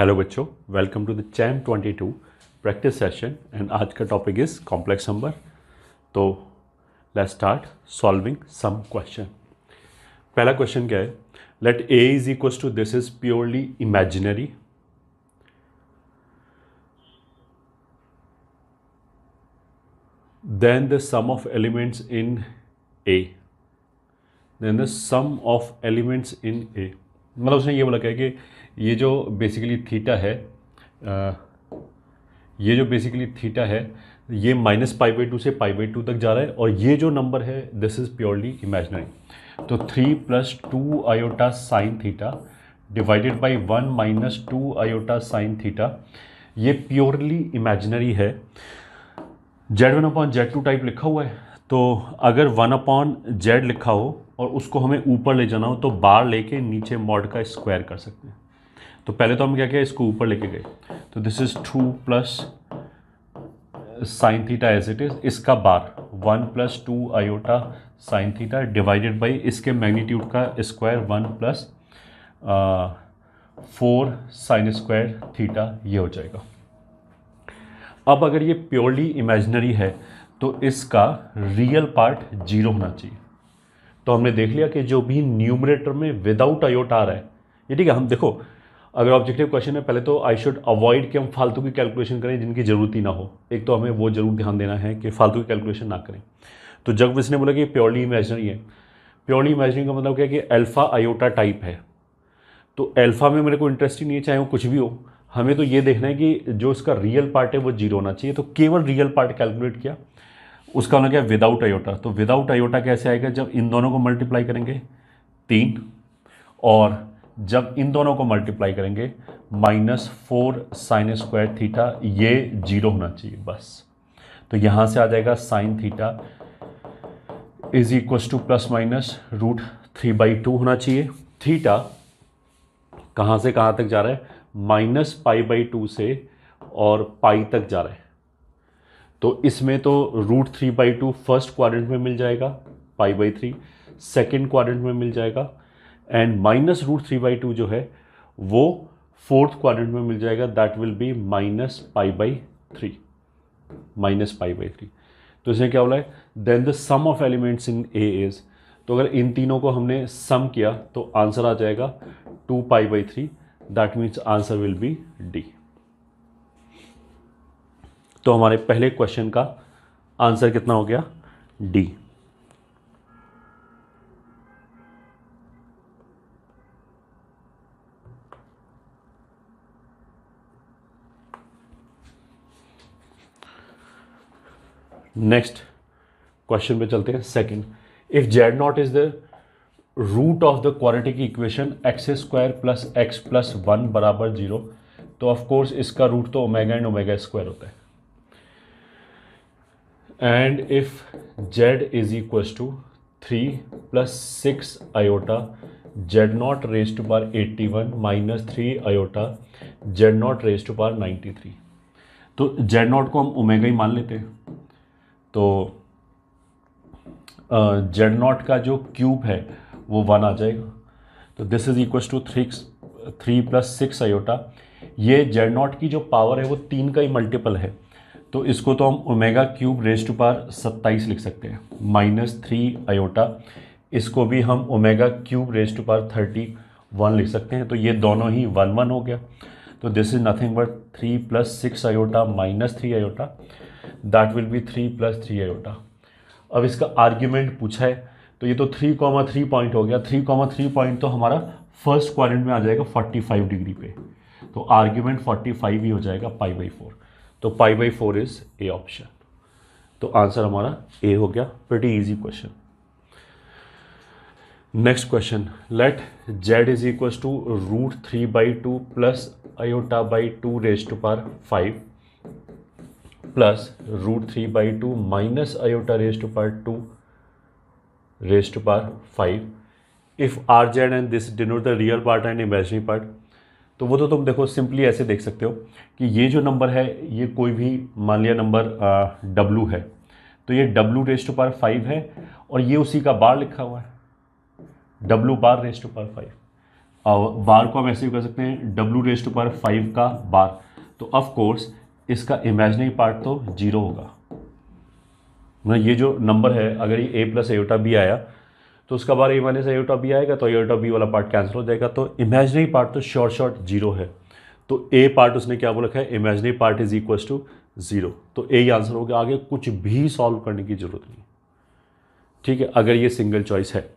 Hello बच्चों, welcome to the cham 22 practice session and आज का टॉपिक इज कॉम्प्लेक्स नंबर। तो let's start solving some question. पहला question क्या है? Let a is equal to, this is purely imaginary, then the sum of elements in a, then the sum of elements in a। मतलब उसने ये बोला क्या है कि ये जो बेसिकली थीटा है, ये जो बेसिकली थीटा है ये -π/2 से π/2 तक जा रहा है और ये जो नंबर है दिस इज प्योरली इमेजिनरी। तो 3 + 2 iota sine theta divided by 1 - 2 iota sine theta, ये प्योरली इमेजिनरी है। Z1/Z2 टाइप लिखा हुआ है, तो अगर 1/Z लिखा हो और उसको हमें ऊपर ले जाना हो तो बार लेके नीचे मॉड का स्क्वायर कर सकते हैं। तो पहले तो हम क्या किया, इसको ऊपर लेके गए, तो this is 2 + sine theta as it is, इसका bar 1 + 2 iota sine theta divided by इसके मैग्नीट्यूड का स्क्वायर 1 + 4 साइन स्क्वायर थीटा, ये हो जाएगा। अब अगर ये प्योरली इमेजिनरी है तो इसका रियल पार्ट 0 होना चाहिए। तो हमने देख लिया कि जो भी न्यूमरेटर में विदाउट आयोटा आ रहा है ये ठीक है। हम देखो, अगर ऑब्जेक्टिव क्वेश्चन है पहले तो आई शुड अवॉइड कि हम फालतू की कैलकुलेशन करें जिनकी ज़रूरत ही ना हो। एक तो हमें वो जरूर ध्यान देना है कि फालतू की कैलकुलेशन ना करें। तो जब इसने बोला कि प्योरली इमेजिनरी है, प्योरली इमेजिनरी का मतलब क्या है कि अल्फा आयोटा टाइप है, तो अल्फा में मेरे को इंटरेस्ट ही नहीं है चाहे वो कुछ भी हो। हमें तो ये देखना है कि जो इसका रियल पार्ट है वो 0 होना चाहिए। तो केवल रियल पार्ट कैलकुलेट किया, उसका होना क्या, विदाउट आयोटा। तो विदाउट आयोटा कैसे आएगा, जब इन दोनों को मल्टीप्लाई करेंगे 3 और जब इन दोनों को मल्टीप्लाई करेंगे -4 साइन स्क्वायर थीटा, ये 0 होना चाहिए बस। तो यहाँ से आ जाएगा sine theta is equal to ±√3/2 होना चाहिए। थीटा कहाँ से कहाँ तक जा रहा है, -π/2 से और पाई तक जा रहा है। तो इसमें तो √3/2 फर्स्ट क्वाड्रेंट में मिल जाएगा, π/3 सेकेंड क्वाड्रेंट में मिल जाएगा, एंड -√3/2 जो है वो फोर्थ क्वाड्रेंट में मिल जाएगा, दैट विल बी -π/3। तो इसने क्या बोला है, then the sum of elements in A is. तो अगर इन तीनों को हमने सम किया तो आंसर आ जाएगा 2π/3, that means answer will be D. तो हमारे पहले क्वेश्चन का आंसर कितना हो गया, डी। नेक्स्ट क्वेश्चन पे चलते हैं, second. If Z0 is the root of the quadratic equation x² + x + 1 = 0, तो ऑफकोर्स इसका रूट तो ओमेगा एंड ओमेगा स्क्वायर होता है। And if Z is equal to 3 + 6 iota Z0 raise to power 81 - 3 iota Z0 raise to power 93, तो Z0 को हम omega ही मान लेते हैं। तो Z0 का जो क्यूब है वो 1 आ जाएगा। तो this is equal to 3 + 6 iota, ये Z0 की जो पावर है वो 3 का ही मल्टीपल है, तो इसको तो हम omega cube raise to power 27 लिख सकते हैं, -3 आयोटा, इसको भी हम omega cube raise to power 31 लिख सकते हैं। तो ये दोनों ही 1 1 हो गया। तो this is nothing but 3 + 6 iota -3 iota, that will B 3 + 3 iota. अब इसका आर्ग्यूमेंट पूछा है, तो ये तो 3,3 पॉइंट हो गया। 3,3 पॉइंट तो हमारा फर्स्ट क्वाड्रेंट में आ जाएगा 45 डिग्री पे, तो आर्ग्यूमेंट 45 ही हो जाएगा π/4। तो π/4 इज ए ऑप्शन। तो आंसर हमारा ए हो गया। Pretty easy question. Next question, let Z is equal to √3/2 + आयोटा/2 raise to power 5 plus √3/2 minus iota raise to power 2 raise to power 5 if RZ and this denote the real part and imaginary part. तो वो तो तुम देखो simply ऐसे देख सकते हो कि ये जो नंबर है ये कोई भी मान लिया नंबर W है, तो ये W रेज टू पावर 5 है और ये उसी का बार लिखा हुआ है W bar raise to power 5। और बार को हम ऐसे भी कर सकते हैं w रेज टू पावर 5 का बार, तो ऑफ कोर्स इसका इमेजिनरी पार्ट तो 0 होगा। मतलब ये जो नंबर है अगर ये a प्लस एयोटा बी आया तो उसका बार a माइनस एयोटा बी आएगा, तो एयोटा बी वाला पार्ट कैंसिल हो जाएगा, तो इमेजिनरी पार्ट तो शॉर्ट 0 है। तो a पार्ट उसने क्या बोल रखा है, imaginary part is equal to 0, तो a ही आंसर हो गया। आगे कुछ भी सॉल्व करने की जरूरत नहीं, ठीक है, अगर ये सिंगल चॉइस है।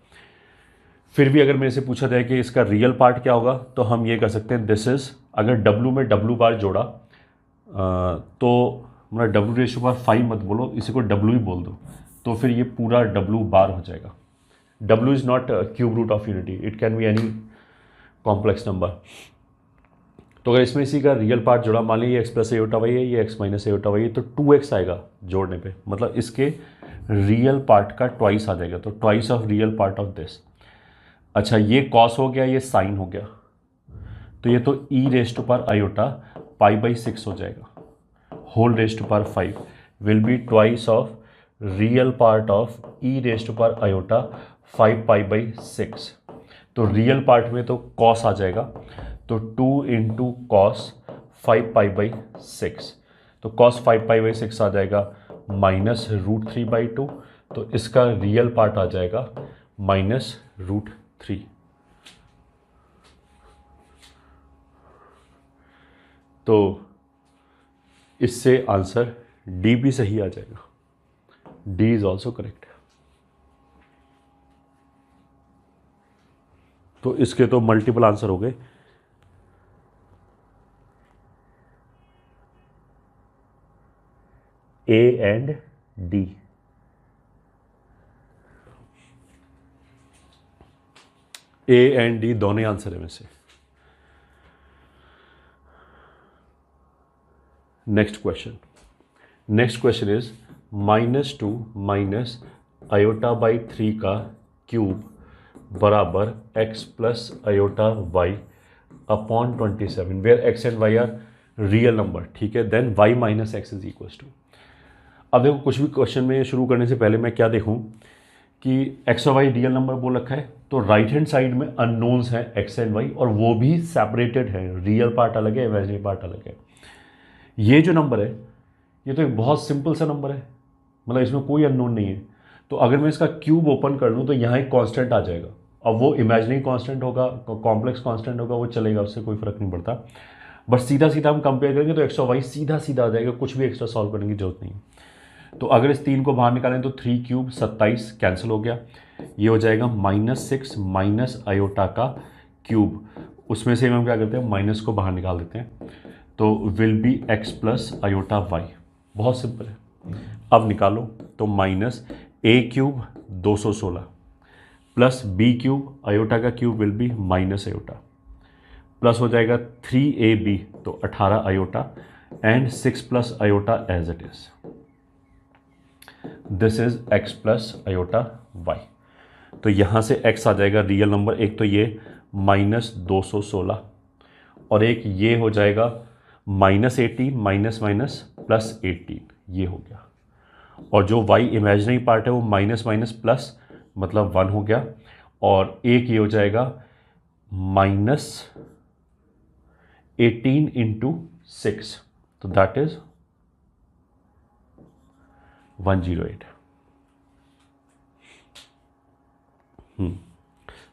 फिर भी अगर मेरे से पूछा जाए कि इसका रियल पार्ट क्या होगा, तो हम ये कर सकते हैं दिस इज, अगर w में w बार जोड़ा तो मतलब w रेशो बार 5 मत बोलो, इसी को w ही बोल दो, तो फिर ये पूरा w बार हो जाएगा। w is not cube root of unity, it can be any complex number. तो अगर इसमें इसी का रियल पार्ट जोड़ा, मान लीजिए एक्स प्लस एयोटा वाई है, ये एक्स माइनस एयोटा वाई है, तो 2x आएगा जोड़ने पे, मतलब इसके रियल पार्ट का ट्वाइस आ जाएगा, तो twice of real part of this. अच्छा ये कॉस हो गया, ये साइन हो गया, तो ये तो e raise to power iota pi by 6 हो जाएगा, whole raise to power 5 will be twice of real part of e raise to power iota 5 pi by 6। तो रियल पार्ट में तो कॉस आ जाएगा, तो 2 इंटू कॉस 5 पाई बाई 6, तो cos 5 pi by 6 आ जाएगा minus root 3 by 2, तो इसका real part आ जाएगा माइनस रूट 3। तो इससे आंसर डी भी सही आ जाएगा, डी इज ऑल्सो करेक्ट। तो इसके तो मल्टीपल आंसर हो गए। A and D, A and D दोनों आंसर है में से। Next question is -2 minus iota by 3 का क्यूब बराबर x plus iota y upon 27, where x and y are real number, ठीक है, then y minus X is equal to. अब देखो कुछ भी क्वेश्चन में शुरू करने से पहले मैं क्या देखूं कि x और y रियल नंबर बोल रखा है, तो राइट हैंड साइड में अननोन्स हैं x एंड y, और वो भी सेपरेटेड है, रियल पार्ट अलग है, इमेजिनरी पार्ट अलग है। ये जो नंबर है ये तो एक बहुत सिंपल सा नंबर है, मतलब इसमें कोई अननोन नहीं है। तो अगर मैं इसका क्यूब ओपन कर लूँ तो यहाँ एक कांस्टेंट आ जाएगा, अब वो इमेजिनरी कांस्टेंट होगा, कॉम्प्लेक्स कांस्टेंट होगा, वो चलेगा, उससे कोई फर्क नहीं पड़ता। बट सीधा सीधा हम कंपेयर करेंगे तो एक्स और वाई सीधा सीधा आ जाएगा, कुछ भी एक्स्ट्रा सॉल्व करने की जरूरत नहीं। तो अगर इस 3 को बाहर निकालें तो 3 क्यूब 27 कैंसिल हो गया, ये हो जाएगा -6 माइनस आयोटा का क्यूब, उसमें से हम क्या करते हैं माइनस को बाहर निकाल देते हैं, तो will be x plus iota y. बहुत सिंपल है, अब निकालो तो minus a cube 216 plus b cube iota का cube will be minus iota, plus हो जाएगा 3ab तो 18 आयोटा and 6 plus iota as it is, this is x plus iota y। तो यहाँ से x आ जाएगा रियल नंबर, एक तो ये -216 और एक ये हो जाएगा -18 माइनस माइनस प्लस 18, ये हो गया। और जो y इमेजिनरी पार्ट है वो माइनस माइनस प्लस मतलब 1 हो गया, और एक ये हो जाएगा -18 इंटू 6, तो that is 108।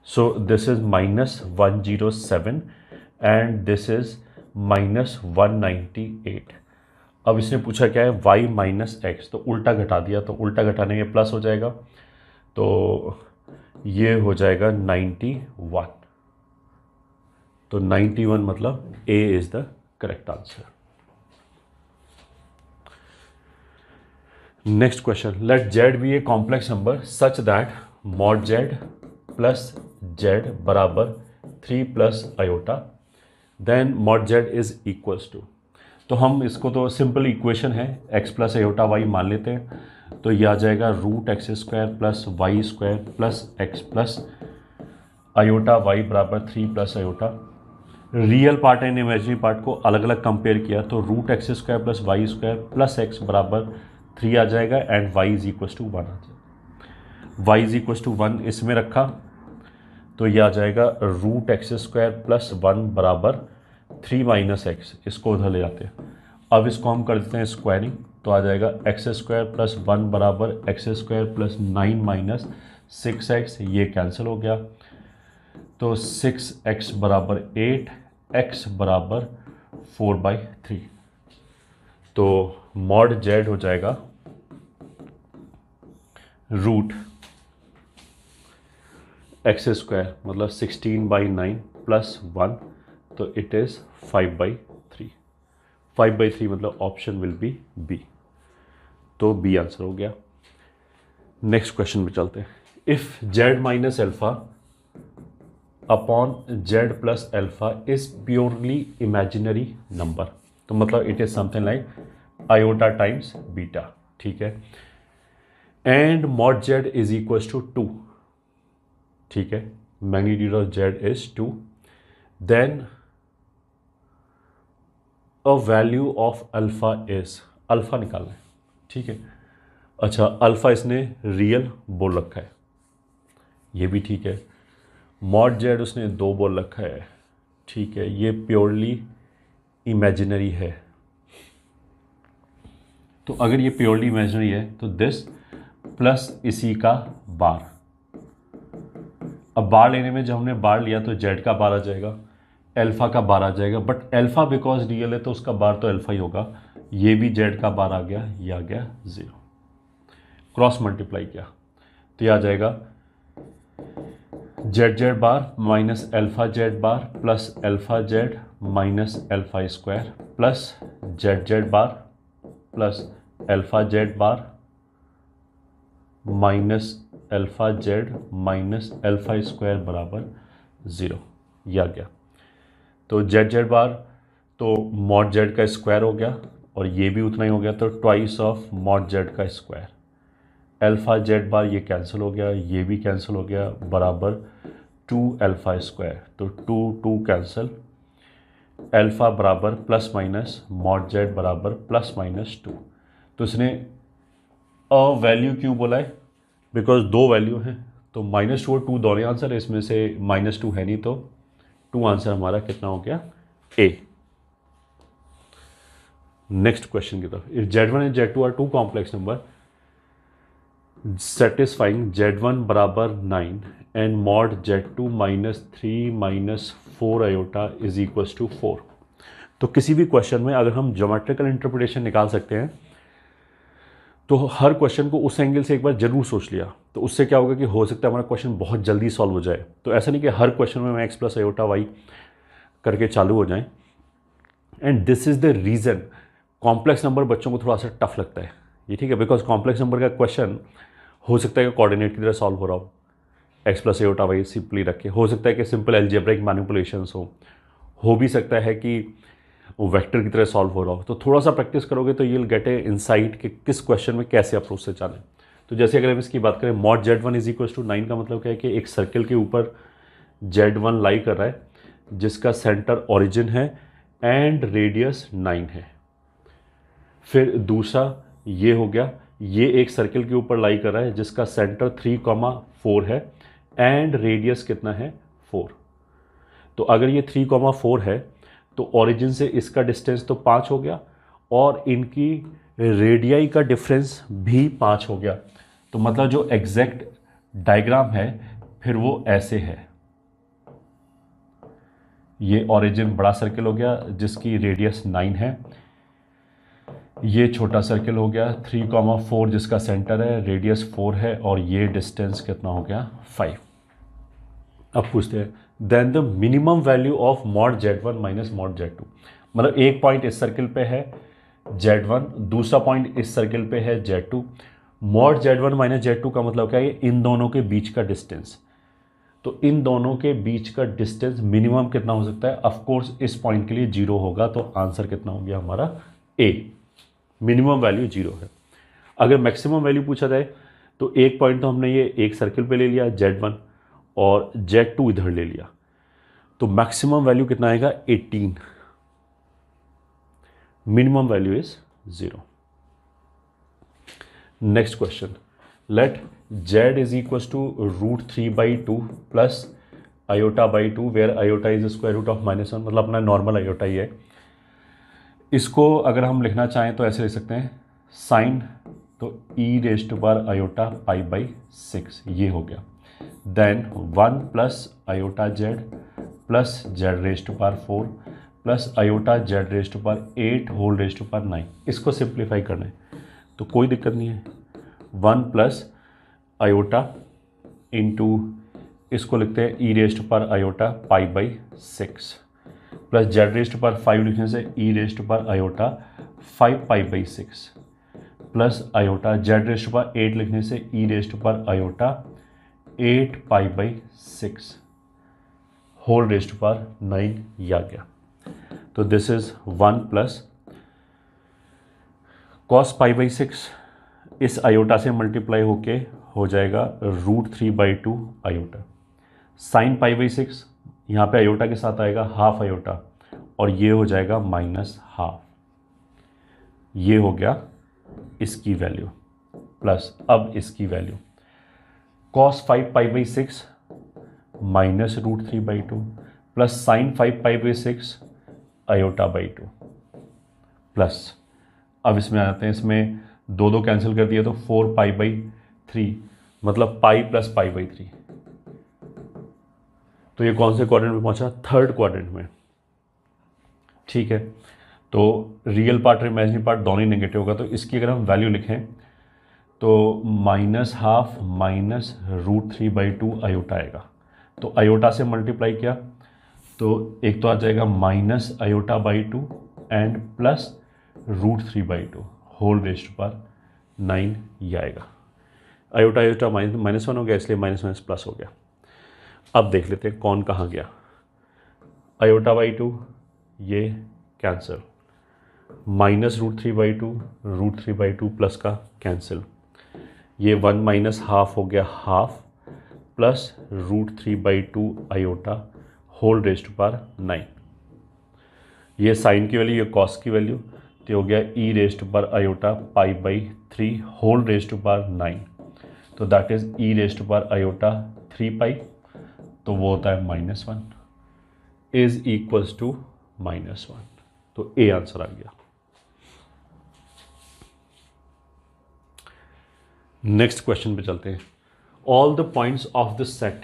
So this is -107 and this is -198। अब इसने पूछा क्या है y माइनस एक्स, तो उल्टा घटा दिया, तो उल्टा घटाने में प्लस हो जाएगा, तो ये हो जाएगा 91, तो 91 मतलब A is the correct answer. Next question, let z be a complex number such that mod z plus z बराबर 3 प्लस आयोटा, then mod z is equals to. तो हम इसको तो सिंपल इक्वेशन है x प्लस आयोटा y मान लेते हैं, तो ये आ जाएगा √x² plus y² plus x plus iota y बराबर 3 plus iota. Real part and imaginary part को अलग अलग कंपेयर किया तो √x² plus y² plus x बराबर 3 आ जाएगा and y is equal to 1 आ जाएगा। y इज इक्वल टू 1 इसमें रखा तो ये आ जाएगा रूट एक्स स्क्वायर प्लस 1 बराबर 3 माइनस एक्स, इसको उधर ले जाते हैं। अब इसको हम कर देते हैं स्क्वायरिंग, तो आ जाएगा एक्स स्क्वायर प्लस 1 बराबर x square plus 9 minus 6x, ये कैंसिल हो गया। तो 6x बराबर 8, x बराबर 4/3। तो मॉड जेड हो जाएगा रूट एक्स स्क्वायर मतलब 16/9 प्लस 1, तो इट इज़ 5/3। 5/3 मतलब ऑप्शन विल बी बी। तो बी आंसर हो गया। नेक्स्ट क्वेश्चन पे चलते हैं। If Z minus alpha upon Z plus alpha is purely imaginary number, तो मतलब it is something like iota times beta, ठीक है। And mod Z is equal to 2, ठीक है, magnitude of Z is 2, then uh value of alpha is, alpha निकालना है, ठीक है। अच्छा, अल्फा इसने रियल बोल रखा है, ये भी ठीक है। मॉड जेड उसने 2 बोल रखा है, ठीक है, ये प्योरली इमेजिनरी है। तो अगर ये प्योरली इमेजिनरी है तो दिस प्लस इसी का बार। अब बार लेने में जब हमने बार लिया तो जेड का बार आ जाएगा, एल्फा का बार आ जाएगा, बट एल्फा बिकॉज रियल है तो उसका बार तो एल्फा ही होगा। ये भी जेड का बार आ गया, ये आ गया 0, क्रॉस मल्टीप्लाई किया तो ये आ जाएगा z z bar minus alpha z bar plus alpha z minus alpha square plus z z bar plus alpha z bar minus alpha z minus alpha square बराबर 0, ये आ गया। तो जेड जेड बार तो मॉड जेड का square हो गया और ये भी उतना ही हो गया, तो ट्वाइस ऑफ मॉड जेड का स्क्वायर। एल्फा जेड बार ये कैंसिल हो गया, ये भी कैंसिल हो गया, बराबर 2 एल्फा स्क्वायर, तो 2 कैंसिल, एल्फा बराबर प्लस माइनस मॉड जेड बराबर प्लस माइनस 2। तो इसने अ वैल्यू क्यों बोला है, बिकॉज 2 वैल्यू हैं, तो -2 और 2 दोनों आंसर है, इसमें से -2 है नहीं, तो 2 आंसर हमारा कितना हो गया, ए। नेक्स्ट क्वेश्चन की तरफ। If Z1 and Z2 are 2 complex number satisfying Z1 बराबर 9 and mod Z2 -3 -4 iota is equals to 4। तो किसी भी क्वेश्चन में अगर हम ज्योमेट्रिकल इंटरप्रिटेशन निकाल सकते हैं तो हर क्वेश्चन को उस एंगल से एक बार जरूर सोच लिया, तो उससे क्या होगा कि हो सकता है हमारा क्वेश्चन बहुत जल्दी सॉल्व हो जाए। तो ऐसा नहीं कि हर क्वेश्चन में x प्लस आयोटा वाई करके चालू हो जाए। And this is the reason complex number बच्चों को थोड़ा सा टफ लगता है, ये ठीक है, बिकॉज कॉम्प्लेक्स नंबर का क्वेश्चन हो सकता है कि कोऑर्डिनेट की तरह सॉल्व हो रहा हो, x plus iota Y simply रख के, हो सकता है कि सिंपल एल्जेब्रिक मैनिपुलेशंस हो भी सकता है कि वेक्टर की तरह सॉल्व हो रहा हो। तो थोड़ा सा प्रैक्टिस करोगे तो यूल गेट ए इनसाइट कि किस क्वेश्चन में कैसे अप्रोच से चलें। तो जैसे अगर हम इसकी बात करें, mod Z1 is equal to 9 का मतलब क्या है कि एक सर्कल के ऊपर Z1 लाई कर रहा है जिसका सेंटर ओरिजिन है एंड रेडियस 9 है। फिर दूसरा ये हो गया, ये एक सर्कल के ऊपर लाई कर रहा है जिसका सेंटर 3,4 है एंड रेडियस कितना है 4। तो अगर ये 3,4 है तो ओरिजिन से इसका डिस्टेंस तो 5 हो गया और इनकी रेडियाई का डिफरेंस भी 5 हो गया। तो मतलब जो एग्जैक्ट डायग्राम है फिर वो ऐसे है, ये ओरिजिन बड़ा सर्कल हो गया जिसकी रेडियस 9 है, ये छोटा सर्कल हो गया 3,4 जिसका सेंटर है, रेडियस 4 है और ये डिस्टेंस कितना हो गया 5। अब पूछते हैं then the minimum value of mod Z1 minus mod Z2, मतलब एक पॉइंट इस सर्कल पे है Z1, दूसरा पॉइंट इस सर्कल पे है Z2। Mod Z1 minus Z2 का मतलब क्या है, इन दोनों के बीच का डिस्टेंस। तो इन दोनों के बीच का डिस्टेंस मिनिमम कितना हो सकता है, ऑफ कोर्स इस पॉइंट के लिए 0 होगा, तो आंसर कितना हो गया हमारा ए, मिनिमम वैल्यू 0 है। अगर मैक्सिमम वैल्यू पूछा जाए तो एक पॉइंट तो हमने ये एक सर्कल पे ले लिया Z1 और Z2 इधर ले लिया, तो मैक्सिमम वैल्यू कितना आएगा 18, minimum value is 0। Next question, let Z is equal to √3/2 plus iota by two where iota is square root of -1, मतलब अपना नॉर्मल आयोटा ही है। इसको अगर हम लिखना चाहें तो ऐसे लिख सकते हैं साइन, तो e raise to power iota pi by 6 ये हो गया। Then 1 plus iota z plus z raise to power 4 plus iota z raise to power 8 whole raise to power 9। इसको सिंप्लीफाई करना है तो कोई दिक्कत नहीं है। 1 प्लस आयोटा इंटू इसको लिखते हैं e raise to power iota pi by 6 plus z raise to power 5 लिखने से e raise to power iota 5 pi by 6 plus iota z raise to power 8 लिखने से e raise to power iota 8 pi by 6 whole raise to power 9 ये आ गया। तो this is 1 plus cos pi by 6 इस iota से multiply होके हो जाएगा √3/2 आयोटा। साइन पाई बाई 6 यहाँ पे आयोटा के साथ आएगा हाफ आयोटा और ये हो जाएगा -12। ये हो गया इसकी वैल्यू प्लस अब इसकी value cos 5 pi by 6 minus √3/2 plus sign 5 pi by 6 iota by 2 plus अब इसमें आते हैं, इसमें दो कैंसिल कर दिया तो 4 पाई बाई 3 मतलब पाई प्लस पाई बाई 3। तो ये कौन से क्वाड्रेंट में पहुंचा? थर्ड क्वाड्रेंट में। ठीक है, तो रियल पार्ट और इमेजिनरी पार्ट दोनों ही नेगेटिव होगा, तो इसकी अगर हम वैल्यू लिखें तो -12 माइनस √3/2 आयोटा आएगा। तो आयोटा से मल्टीप्लाई किया तो एक तो आ जाएगा minus iota by 2 and plus √3/2 whole raise to power 9 ये आएगा। आयोटा आयोटा -1 हो गया इसलिए माइनस प्लस हो गया। अब देख लेते हैं कौन कहाँ गया। आयोटा बाई 2 ये कैंसिल, माइनस √3/2 प्लस का कैंसिल, ये 1 माइनस हाफ हो गया half plus √3/2 iota whole raise to power 9। ये साइन की वैल्यू, ये कॉस की वैल्यू, तो हो गया e raise to power iota pi by 3 whole raise to power 9। तो that is e raise to power iota 3 pi, तो वो होता है -1 इज इक्वल्स टू -1। तो ए आंसर आ गया। नेक्स्ट क्वेश्चन पे चलते हैं। All the points of the set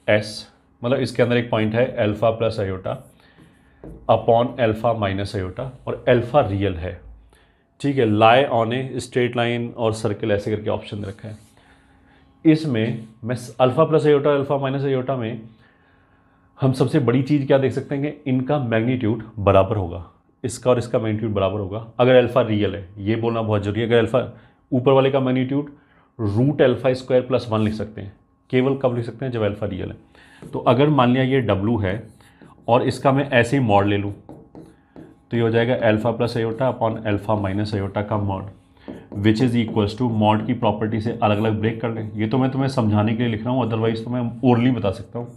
S, मतलब इसके अंदर एक पॉइंट है alpha plus iota upon alpha minus iota और अल्फा रियल है। ठीक है, lie on a straight line और सर्कल ऐसे करके ऑप्शन दे रखा है। इसमें मैं alpha plus iota alpha minus iota में हम सबसे बड़ी चीज़ क्या देख सकते हैं कि इनका मैग्नीट्यूड बराबर होगा, इसका और इसका मैग्नीट्यूड बराबर होगा अगर अल्फा रियल है। ये बोलना बहुत जरूरी है। अगर अल्फा ऊपर वाले का मैग्नीट्यूड √α² + 1 लिख सकते हैं, केवल कब लिख सकते हैं जब अल्फा रियल है। तो अगर मान लिया ये W है और इसका मैं ऐसे ही मॉड ले लूँ तो ये हो जाएगा alpha plus iota upon alpha minus iota का mod, which is equals to mod की प्रॉपर्टी से अलग अलग ब्रेक कर लें। ये तो मैं तुम्हें समझाने के लिए लिख रहा हूँ, अदरवाइज तो मैं ओरली बता सकता हूँ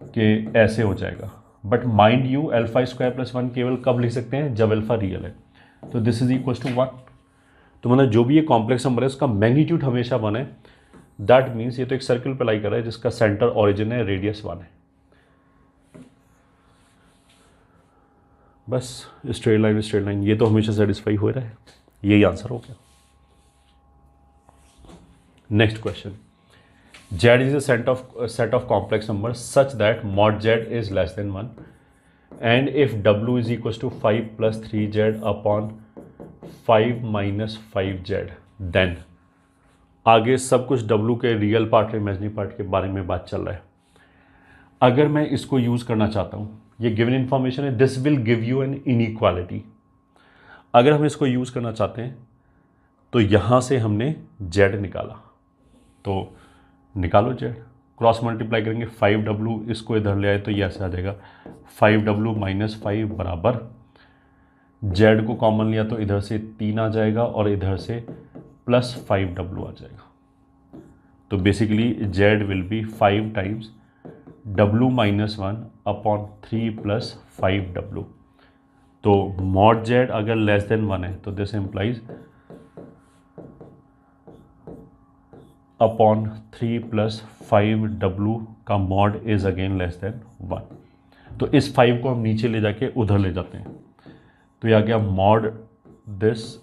कि ऐसे हो जाएगा। But mind you alpha square + 1 केवल कब लिख सकते हैं जब अल्फा रियल है। तो दिस इज इक्वल्स टू 1। तो मतलब जो भी ये कॉम्प्लेक्स नंबर है उसका मैग्नीट्यूड हमेशा 1 है। दैट मीन्स ये तो एक सर्कल पे लाई कर रहा है जिसका सेंटर ओरिजिन है, रेडियस 1 है। बस स्ट्रेट लाइन ये तो हमेशा सेटिस्फाई हो रहा है, यही आंसर हो गया। Next question, Z is a set of complex numbers such that mod Z is less than 1 and if W is equals to 5 + 3Z upon 5 - 5Z then आगे सब कुछ W के रियल पार्ट और इमेजिनरी पार्ट के बारे में बात चल रहा है। अगर मैं इसको यूज़ करना चाहता हूँ, ये गिवन इन्फॉर्मेशन है, this will give you an inequality. अगर हम इसको यूज़ करना चाहते हैं तो यहाँ से हमने Z निकाला, तो निकालो Z, क्रॉस मल्टीप्लाई करेंगे 5W, इसको इधर ले आए तो ये ऐसे आ जाएगा 5W - 5 बराबर Z को कॉमन लिया तो इधर से 3 आ जाएगा और इधर से +5W आ जाएगा। तो basically Z will B 5 times W - 1 upon 3 + 5W। तो मॉड Z अगर लेस देन 1 है तो दिस इम्प्लाइज अपॉन 3 + 5w का mod is again less than 1। तो इस 5 को हम नीचे ले जाके उधर ले जाते हैं, तो ये आ गया मॉड दिस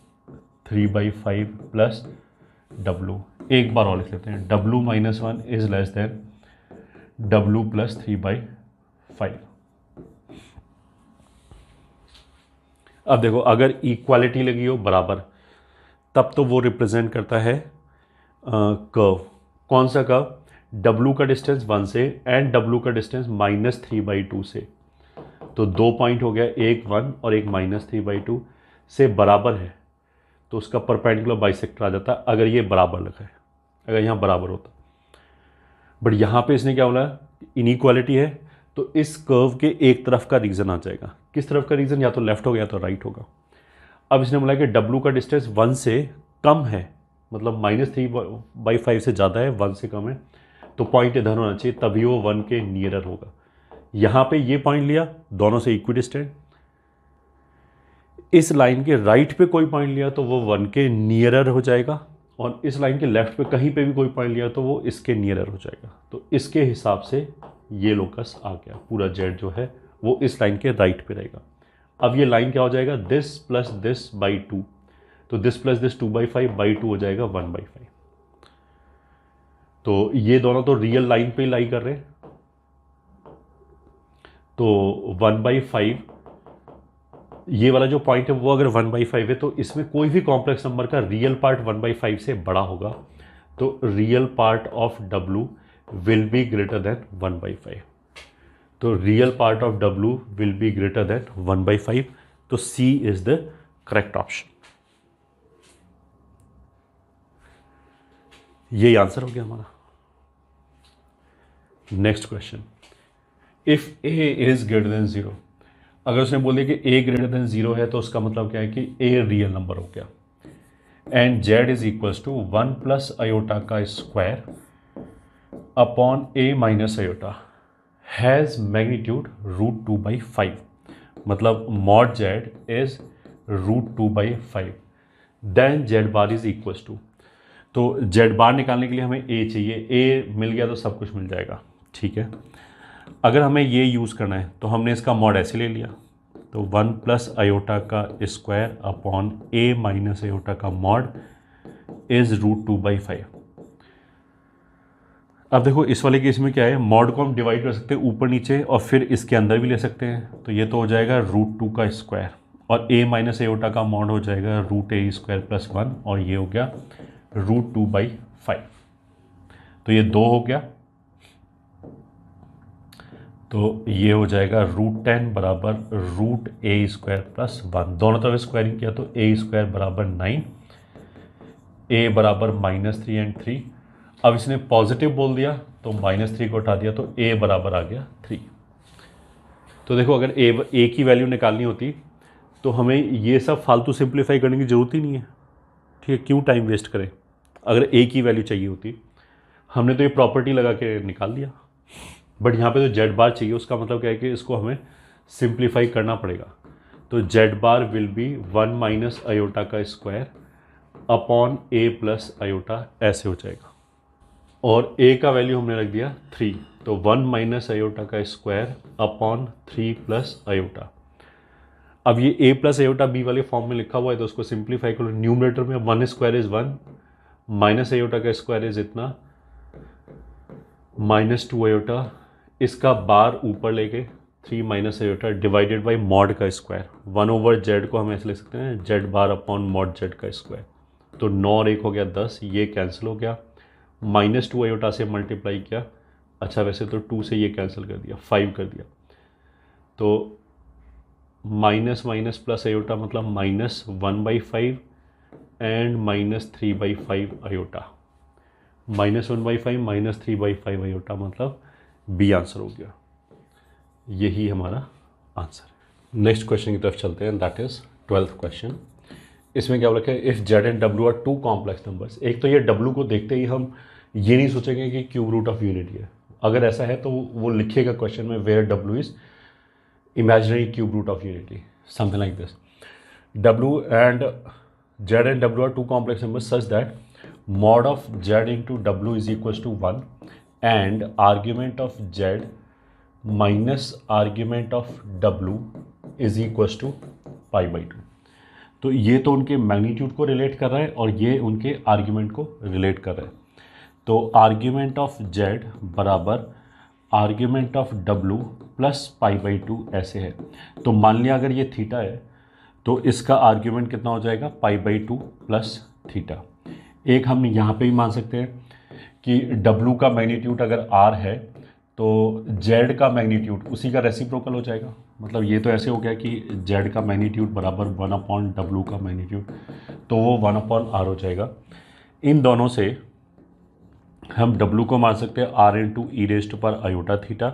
3/5 प्लस w। एक बार और लिख लेते हैं, w - 1 is less then w + 3/5। अब देखो, अगर इक्वालिटी लगी हो बराबर, तब तो वो रिप्रेजेंट करता है कर्व। कौन सा कर्व? w का डिस्टेंस 1 से एंड w का डिस्टेंस -3/2 से। तो 2 पॉइंट हो गया, एक 1 और एक -3/2 से बराबर है, तो उसका परपेंडिकुलर बाइसेक्टर आ जाता है अगर ये बराबर लगा है, अगर यहाँ बराबर होता। बट यहाँ पे इसने क्या बोला? इनइक्वालिटी है, तो इस कर्व के एक तरफ का रीजन आ जाएगा। किस तरफ का रीजन? या तो लेफ्ट होगा या तो राइट होगा। अब इसने बोला कि w का डिस्टेंस 1 से कम है, मतलब -3/5 से ज़्यादा है, 1 से कम है, तो पॉइंट इधर होना चाहिए, तभी वो 1 के नियरर होगा। यहाँ पे ये पॉइंट लिया, दोनों से इक्विडिस्टेंट। इस लाइन के राइट पे कोई पॉइंट लिया तो वो 1 के नियरर हो जाएगा, और इस लाइन के लेफ्ट पे कहीं पे भी कोई पॉइंट लिया तो वो इसके नियरर हो जाएगा। तो इसके हिसाब से ये लोकस आ गया, पूरा जेड जो है वो इस लाइन के राइट पे रहेगा। अब ये लाइन क्या हो जाएगा? दिस प्लस दिस बाई 2, तो दिस प्लस दिस 2/5/2 हो जाएगा 1/5। तो ये दोनों तो रियल लाइन पे लाई कर रहे हैं, तो 1/5, ये वाला जो पॉइंट है वो अगर 1/5 है, तो इसमें कोई भी कॉम्प्लेक्स नंबर का रियल पार्ट 1/5 से बड़ा होगा, तो real part of w will be greater then 1/5। तो real part of w will be greater then 1/5, तो C is the correct option. यही आंसर हो गया हमारा। Next question, if a is greater then 0, अगर उसने बोल दिया कि a ग्रेटर देन 0 है, तो उसका मतलब क्या है कि a रियल नंबर हो गया, and z is equals to 1 + iota का square upon a - iota has magnitude √2/5, मतलब mod z is √2/5, then z bar is equals to. तो z बार निकालने के लिए हमें a चाहिए, a मिल गया तो सब कुछ मिल जाएगा, ठीक है। अगर हमें ये यूज़ करना है तो हमने इसका मॉड ऐसे ले लिया, तो 1 + आयोटा का स्क्वायर अपॉन a - आयोटा का मॉड इज √2/5। अब देखो, इस वाले केस में क्या है, मॉड को हम डिवाइड कर सकते हैं ऊपर नीचे और फिर इसके अंदर भी ले सकते हैं, तो ये तो हो जाएगा √2 का स्क्वायर, और a - आयोटा का मॉड हो जाएगा √a² + 1, और ये हो गया √2/5। तो ये 2 हो गया, तो ये हो जाएगा √10 बराबर √a² + 1। दोनों तरफ स्क्वायरिंग किया तो a² बराबर 9, a बराबर -3 एंड 3। अब इसने पॉजिटिव बोल दिया तो -3 को उठा दिया, तो a बराबर आ गया 3। तो देखो, अगर a की वैल्यू निकालनी होती तो हमें ये सब फालतू सिंप्लीफाई करने की ज़रूरत ही नहीं है, ठीक है, क्यों टाइम वेस्ट करें। अगर a की वैल्यू चाहिए होती, हमने तो ये प्रॉपर्टी लगा के निकाल दिया, बट यहाँ पे तो जेड बार चाहिए, उसका मतलब क्या है कि इसको हमें सिंप्लीफाई करना पड़ेगा। तो Z bar will be 1 - iota का स्क्वायर अपॉन a + आयोटा, ऐसे हो जाएगा, और a का वैल्यू हमने रख दिया 3, तो 1 - आयोटा का स्क्वायर अपॉन 3 + आयोटा। अब ये a + आयोटा b वाले फॉर्म में लिखा हुआ है, तो उसको सिंप्लीफाई करो। न्यूमरेटर में 1² इज 1, माइनस आयोटा का स्क्वायर इज इतना, -2 आयोटा, इसका बार ऊपर लेके 3 - आयोटा डिवाइडेड बाई मॉड का स्क्वायर। 1/z को हम ऐसे लिख सकते हैं, Z bar upon mod z का स्क्वायर। तो 9 और 1 हो गया 10, ये कैंसिल हो गया, -2 आयोटा से मल्टीप्लाई किया, अच्छा वैसे तो 2 से ये कैंसिल कर दिया, 5 कर दिया, तो माइनस माइनस प्लस आयोटा मतलब -1/5 एंड -3/5 आयोटा, -1/5 -3/5 आयोटा, मतलब बी आंसर हो गया। यही हमारा आंसर है। नेक्स्ट क्वेश्चन की तरफ चलते हैं, दैट इज 12th क्वेश्चन। इसमें क्या बोला है, if Z and W are 2 complex numbers. एक तो ये डब्ल्यू को देखते ही हम ये नहीं सोचेंगे कि क्यूब रूट ऑफ यूनिटी है, अगर ऐसा है तो वो लिखिएगा क्वेश्चन में, where W is imaginary cube root of unity, something like this. W and Z and W are 2 complex numbers such that mod of z into w is equals to 1 and argument of z minus argument of w is equals to pi by 2। तो ये तो उनके magnitude को relate कर रहा है और ये उनके आर्ग्यूमेंट को रिलेट कर रहा है। तो आर्ग्यूमेंट ऑफ z बराबर argument of w plus pi by 2 ऐसे है। तो मान लिया अगर ये थीटा है तो इसका आर्ग्यूमेंट कितना हो जाएगा, पाई बाई 2 प्लस थीटा। एक हम यहाँ पे भी मान सकते हैं कि w का मैग्नीट्यूड अगर r है तो z का मैग्नीट्यूड उसी का रेसिप्रोकल हो जाएगा। मतलब ये तो ऐसे हो गया कि z का मैग्नीट्यूड बराबर 1/w का मैग्नीट्यूड, तो वो 1/r हो जाएगा। इन दोनों से हम w को मान सकते हैं r इंटू ई रेस्ट पर आयोटा थीटा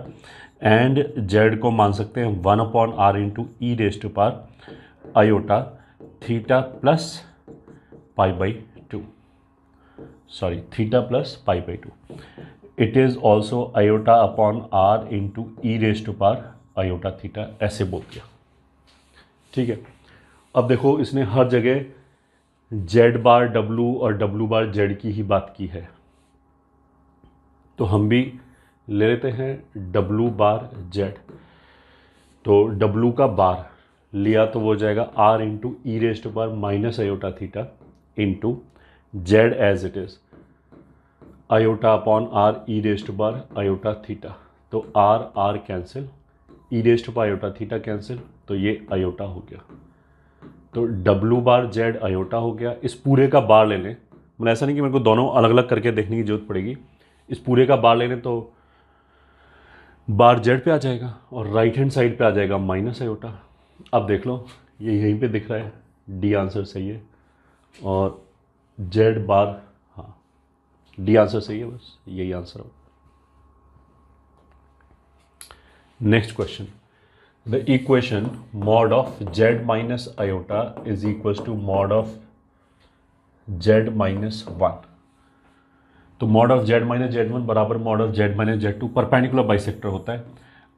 एंड z को मान सकते हैं 1/r इंटू ई रेस्ट पर iota theta plus pi by 2, sorry theta plus pi by 2। It is also iota upon r into e raised पर iota theta, ऐसे बोल दिया। ठीक है, अब देखो इसने हर जगह z बार w और w बार z की ही बात की है, तो हम भी ले लेते हैं w बार z। तो w का बार लिया तो वो जाएगा r इंटू ई रेस्ट पर minus iota theta into z as it is iota upon r e raised पर आयोटा थीटा। तो r कैंसिल, ई रेस्ट पर आयोटा थीटा कैंसिल, तो ये आयोटा हो गया। तो w बार z आयोटा हो गया। इस पूरे का बार ले लें, मतलब ऐसा नहीं कि मेरे को दोनों अलग अलग करके देखने की जरूरत पड़ेगी। इस पूरे का बार ले लें तो बार z पे आ जाएगा और राइट हैंड साइड पे आ जाएगा माइनस आयोटा। अब देख लो ये यहीं पे दिख रहा है, डी आंसर सही है और z बार, हाँ डी आंसर सही है, बस यही आंसर होगा। Next question, the equation mod of z minus iota is equals to mod of z minus 1। तो mod of z minus z1 बराबर mod of z minus z2 perpendicular bisector होता है।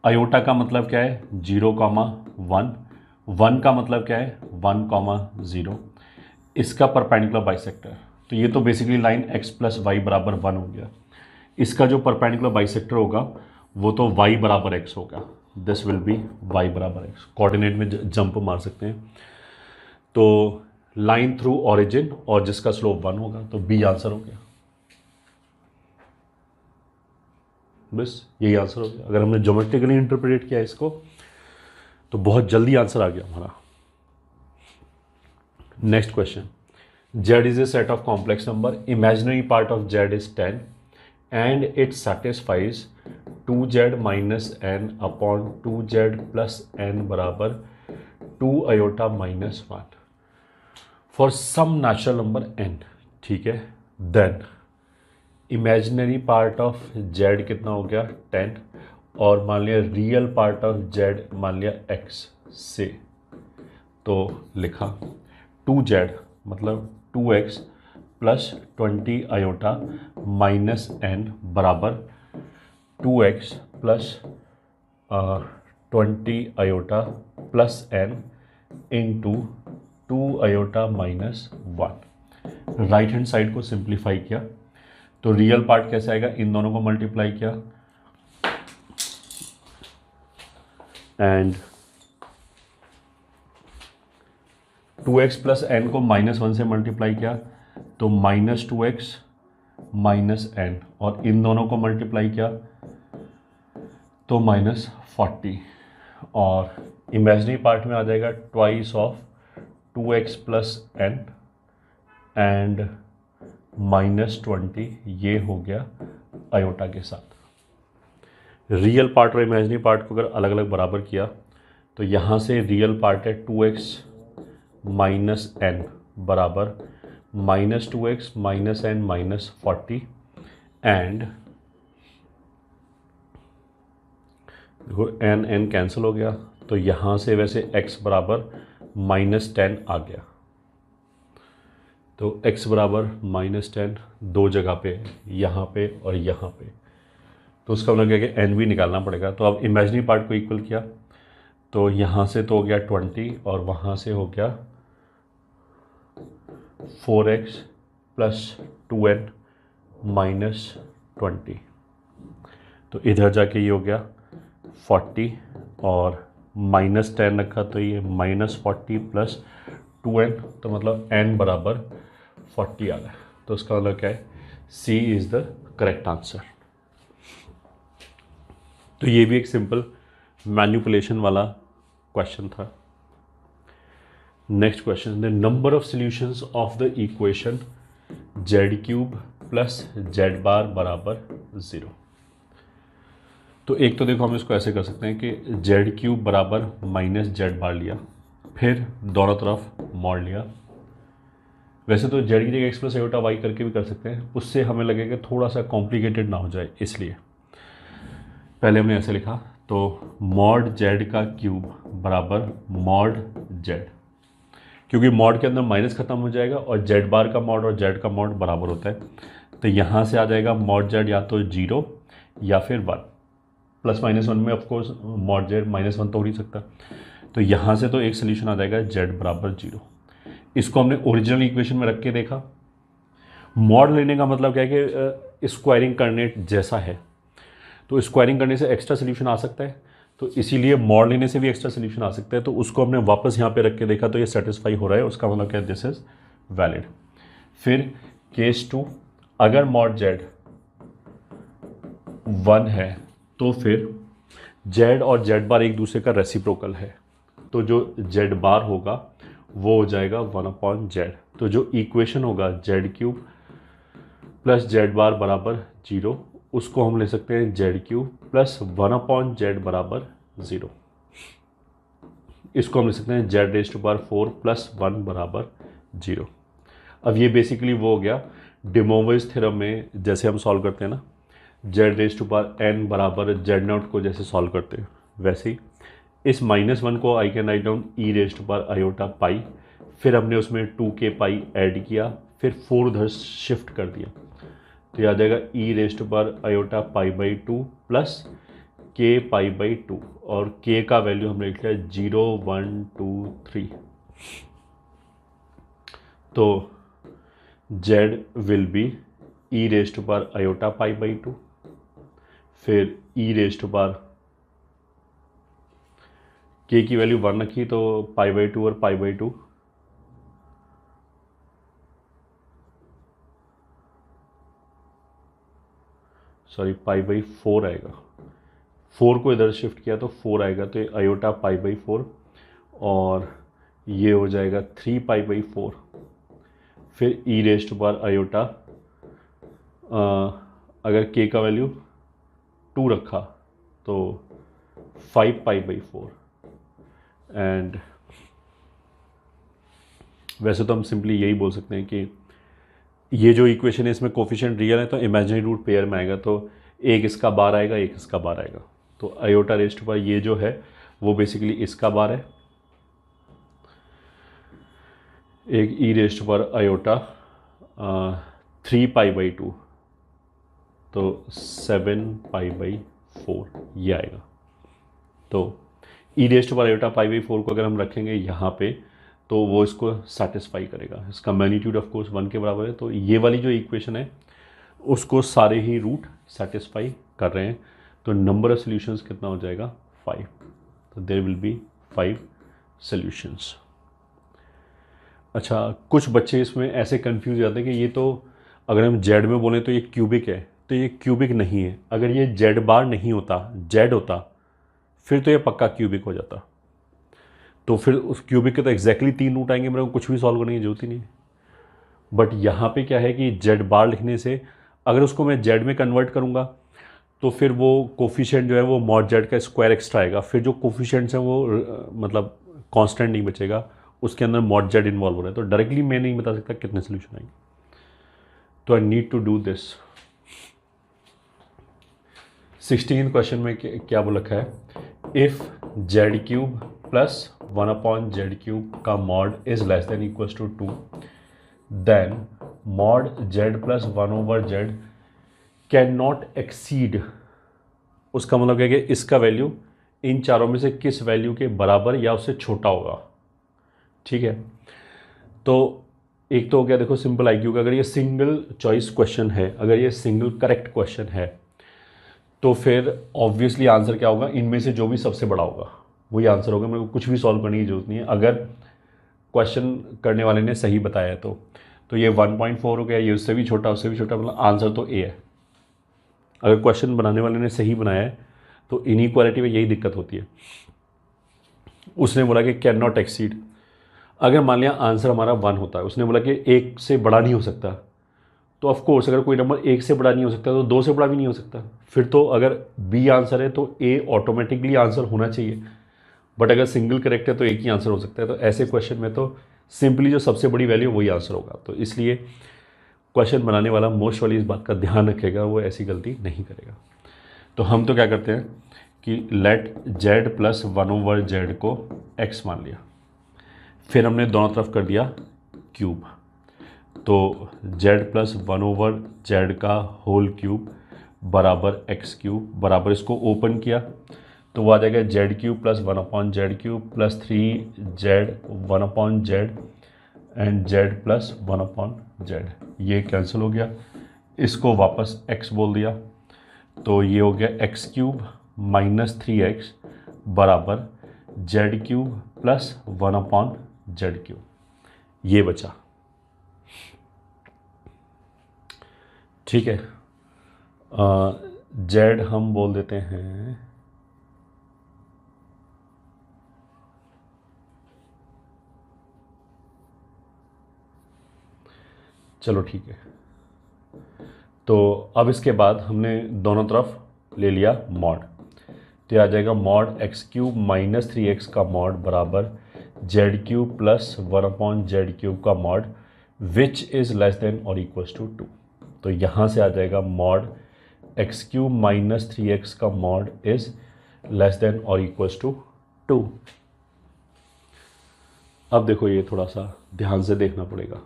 Iota का मतलब क्या है, 0,1, 1 का मतलब क्या है 1,0, इसका परपेंडिकुलर बाइसेक्टर। तो ये तो basically line x plus Y बराबर 1 हो गया। इसका जो परपेंडिकुलर बाइसेक्टर होगा वो तो y बराबर x होगा, दिस विल बी y बराबर x। कोऑर्डिनेट में जंप मार सकते हैं। तो लाइन थ्रू ऑरिजिन और जिसका स्लोप 1 होगा, तो बी आंसर हो गया। बस यही आंसर हो गया। अगर हमने ज्योमेट्रिकली इंटरप्रेट किया इसको तो बहुत जल्दी आंसर आ गया हमारा। Next question, z is a set of complex number, imaginary part of z is 10 and it satisfies 2z minus n upon 2z plus n बराबर 2 iota minus 1 for some natural number n। ठीक है, then imaginary part of z कितना हो गया 10 और मान लिया real part of z मान लिया x से, तो लिखा 2z मतलब 2x plus 20 iota minus n बराबर 2x plus 20 iota plus n into 2 iota minus 1। Right hand side को सिंप्लीफाई किया तो रियल पार्ट कैसे आएगा, इन दोनों को मल्टीप्लाई किया एंड 2x प्लस एन को -1 से मल्टीप्लाई किया तो -2x माइनस एन, और इन दोनों को मल्टीप्लाई किया तो -40, और इमेजिनरी पार्ट में आ जाएगा twice of 2x plus N and -20, ये हो गया आयोटा के साथ। रियल पार्ट और इमेजिनरी पार्ट को अगर अलग अलग बराबर किया तो यहाँ से रियल पार्ट है 2x माइनस एन बराबर -2x माइनस एन -40 एंड देखो एन कैंसिल हो गया तो यहाँ से वैसे x बराबर -10 आ गया। तो x बराबर -10 दो जगह पे, यहाँ पे और यहाँ पे, तो उसका मतलब क्या कि n भी निकालना पड़ेगा। तो अब इमेजिनरी पार्ट को इक्वल किया तो यहाँ से तो हो गया 20 और वहाँ से हो गया 4x प्लस 2n माइनस 20। तो इधर जाके ये हो गया 40 और माइनस 10 रखा तो ये माइनस 40 प्लस 2n, तो मतलब n बराबर 40 आ रहा है। तो उसका मतलब क्या है, C is the correct answer. तो ये भी एक सिंपल मैनिपुलेशन वाला क्वेश्चन था। Next question, the number of solutions of the equation z cube plus z bar बराबर 0। तो एक तो देखो हम इसको ऐसे कर सकते हैं कि जेड क्यूब बराबर माइनस जेड बार लिया, फिर दोनों तरफ मॉड लिया। वैसे तो जेड की जगह एक्स प्लस आयोटा वाई करके भी कर सकते हैं, उससे हमें लगेगा थोड़ा सा कॉम्प्लिकेटेड ना हो जाए, इसलिए पहले हमने ऐसे लिखा। तो मॉड जेड का क्यूब बराबर मॉड जेड, क्योंकि मॉड के अंदर माइनस खत्म हो जाएगा और जेड बार का मॉड और जेड का मॉड बराबर होता है। तो यहाँ से आ जाएगा मॉड जेड या तो 0 या फिर 1। प्लस माइनस 1 में ऑफकोर्स मॉड जेड -1 तो हो नहीं सकता। तो यहाँ से तो एक सोल्यूशन आ जाएगा जेड बराबर 0। इसको हमने ओरिजिनल इक्वेशन में रख के देखा। मॉड लेने का मतलब क्या है कि स्क्वायरिंग करने जैसा है, तो स्क्वायरिंग करने से एक्स्ट्रा सोल्यूशन आ सकता है, तो इसीलिए मॉड लेने से भी एक्स्ट्रा सोल्यूशन आ सकता है। तो उसको हमने वापस यहाँ पे रख के देखा तो ये सेटिस्फाई हो रहा है, उसका मतलब क्या है, दिस इज वैलिड। फिर केस 2, अगर मॉड जेड 1 है तो फिर जेड और जेड बार एक दूसरे का रेसिप्रोकल है, तो जो जेड बार होगा वो हो जाएगा 1/z। तो जो इक्वेशन होगा Z cube plus z bar बराबर 0, उसको हम ले सकते हैं जेड क्यूब प्लस 1/z बराबर 0। इसको हम ले सकते हैं Z raise to power 4 plus 1 बराबर 0। अब ये बेसिकली वो हो गया डिमोविस थ्योरम में जैसे हम सॉल्व करते हैं ना, Z raise to power n बराबर जेड नॉट को जैसे सॉल्व करते हैं, वैसे ही इस -1 को I can write down e raise to power iota pi, फिर हमने उसमें 2k पाई ऐड किया, फिर 4 उधर शिफ्ट कर दिया, तो यह आ जाएगा e raise to power iota pi by 2 plus k pi by 2, और k का वैल्यू हमने लिख लिया 0 1 2 3। तो z will be e raise to power iota pi by 2, फिर e raise to power k की वैल्यू 1 रखी तो पाई बाई 2 और pi by 2, sorry pi by 4 आएगा, 4 को इधर शिफ्ट किया तो 4 आएगा, तो ये आयोटा पाई बाई 4 और ये हो जाएगा 3 पाई बाई 4। फिर e raise to power iota, अगर k का वैल्यू 2 रखा तो 5 पाई बाई 4। एंड वैसे तो हम सिंपली यही बोल सकते हैं कि ये जो इक्वेशन है इसमें कोफिशिएंट रियल है तो इमेजिनरी रूट पेयर में आएगा, तो एक इसका बार आएगा एक इसका बार आएगा। तो आयोटा रेज़ टू पावर ये जो है वो बेसिकली इसका बार है, एक e raise to power iota 3 pi by 2, तो 7 पाई बाई 4 ये आएगा। तो e raise to power iota pi by 4 को अगर हम रखेंगे यहाँ पे तो वो इसको सेटिस्फाई करेगा। इसका मैग्नीट्यूड ऑफ कोर्स 1 के बराबर है, तो ये वाली जो इक्वेशन है उसको सारे ही रूट सेटिस्फाई कर रहे हैं। तो नंबर ऑफ सॉल्यूशंस कितना हो जाएगा 5, तो देयर विल बी 5 सॉल्यूशंस। अच्छा, कुछ बच्चे इसमें ऐसे कंफ्यूज हो जाते हैं कि ये तो अगर हम जेड में बोलें तो ये क्यूबिक है, तो ये क्यूबिक नहीं है। अगर ये जेड बार नहीं होता, जेड होता, फिर तो ये पक्का क्यूबिक हो जाता। तो फिर उस क्यूबिक के तो एग्जैक्टली 3 रूट आएंगे, मेरे को कुछ भी सॉल्व करने की जरूरत ही नहीं है। बट यहाँ पे क्या है कि जेड बार लिखने से अगर उसको मैं जेड में कन्वर्ट करूँगा तो फिर वो कोफिशिएंट जो है वो मॉड जेड का स्क्वायर एक्स्ट्रा आएगा, फिर जो कोफिशिएंट्स हैं वो मतलब कांस्टेंट नहीं बचेगा, उसके अंदर मॉड जेड इन्वॉल्व हो रहा है। तो डायरेक्टली मैं नहीं बता सकता कितने सोल्यूशन आएंगे, तो I need to do this. 16 question में क्या बोल रखा है, if z cube plus 1/z cube का mod is less than equals to 2, then mod z plus 1/z can not exceed. उसका मतलब है कि इसका वैल्यू इन चारों में से किस वैल्यू के बराबर या उससे छोटा होगा। ठीक है, तो एक तो हो गया देखो सिंपल आईक्यू का, अगर ये सिंगल चॉइस क्वेश्चन है, अगर ये सिंगल करेक्ट क्वेश्चन है तो फिर ऑब्वियसली आंसर क्या होगा, इनमें से जो भी सबसे बड़ा होगा वही आंसर होगा, मेरे को कुछ भी सॉल्व करने की जरूरत नहीं है अगर क्वेश्चन करने वाले ने सही बताया है तो ये 1.4 हो गया, ये उससे भी छोटा उससे भी छोटा, मतलब आंसर तो ए है। अगर क्वेश्चन बनाने वाले ने सही बनाया है तो इनइक्वालिटी में यही दिक्कत होती है। उसने बोला कि कैन नॉट एक्सीड, अगर मान लिया आंसर हमारा 1 होता है, उसने बोला कि 1 से बड़ा नहीं हो सकता, तो ऑफ कोर्स अगर कोई नंबर 1 से बड़ा नहीं हो सकता तो 2 से बड़ा भी नहीं हो सकता। फिर तो अगर बी आंसर है तो ए ऑटोमेटिकली आंसर होना चाहिए, बट अगर सिंगल करेक्ट है तो एक ही आंसर हो सकता है। तो ऐसे क्वेश्चन में तो सिंपली जो सबसे बड़ी वैल्यू वही आंसर होगा। तो इसलिए क्वेश्चन बनाने वाला मोस्ट वाली इस बात का ध्यान रखेगा, वो ऐसी गलती नहीं करेगा। तो हम तो क्या करते हैं कि लेट जेड प्लस 1/z को x मान लिया, फिर हमने दोनों तरफ कर दिया क्यूब, तो z प्लस 1/z का होल क्यूब बराबर x क्यूब बराबर, इसको ओपन किया तो वो आ जाएगा Z cube plus 1/z cube plus 3z 1/z and z plus 1/z, ये कैंसिल हो गया, इसको वापस x बोल दिया तो ये हो गया x क्यूब माइनस 3x बराबर z cube plus 1/z cube, ये बचा। ठीक है, z हम बोल देते हैं चलो ठीक है। तो अब इसके बाद हमने दोनों तरफ ले लिया मॉड, तो ये आ जाएगा mod x cube minus 3x का मॉड बराबर z cube plus 1/z cube का mod which is less than और इक्वल्स टू 2। तो यहाँ से आ जाएगा mod x cube minus 3x का मॉड इज़ लेस देन और इक्वल्स टू 2। अब देखो ये थोड़ा सा ध्यान से देखना पड़ेगा,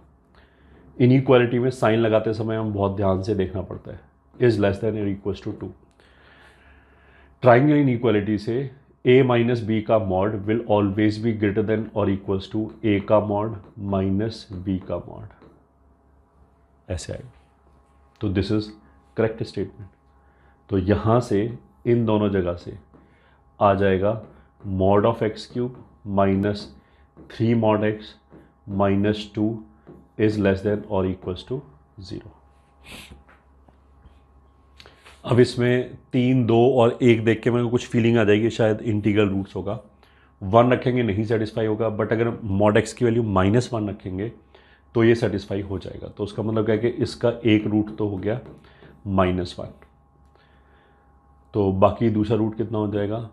इनइक्वालिटी में साइन लगाते समय हम बहुत ध्यान से देखना पड़ता है, इज लेस देन और इक्वल्स टू 2। ट्राइंगल इनइक्वालिटी से a माइनस बी का mod will always be greater then और इक्वल्स टू a का मॉड माइनस b का मॉड, ऐसे आएगा। तो दिस इज करेक्ट स्टेटमेंट। तो यहाँ से इन दोनों जगह से आ जाएगा mod of x cube minus 3 mod x minus 2 is less than और इक्वल्स टू 0। अब इसमें 3, 2 और 1 देख के मेरे को कुछ फीलिंग आ जाएगी शायद इंटीग्रल रूट्स होगा, 1 रखेंगे नहीं सेटिस्फाई होगा, बट अगर मॉड एक्स की वैल्यू -1 रखेंगे तो ये सेटिस्फाई हो जाएगा। तो उसका मतलब क्या है कि इसका एक रूट तो हो गया -1, तो बाकी दूसरा रूट कितना हो जाएगा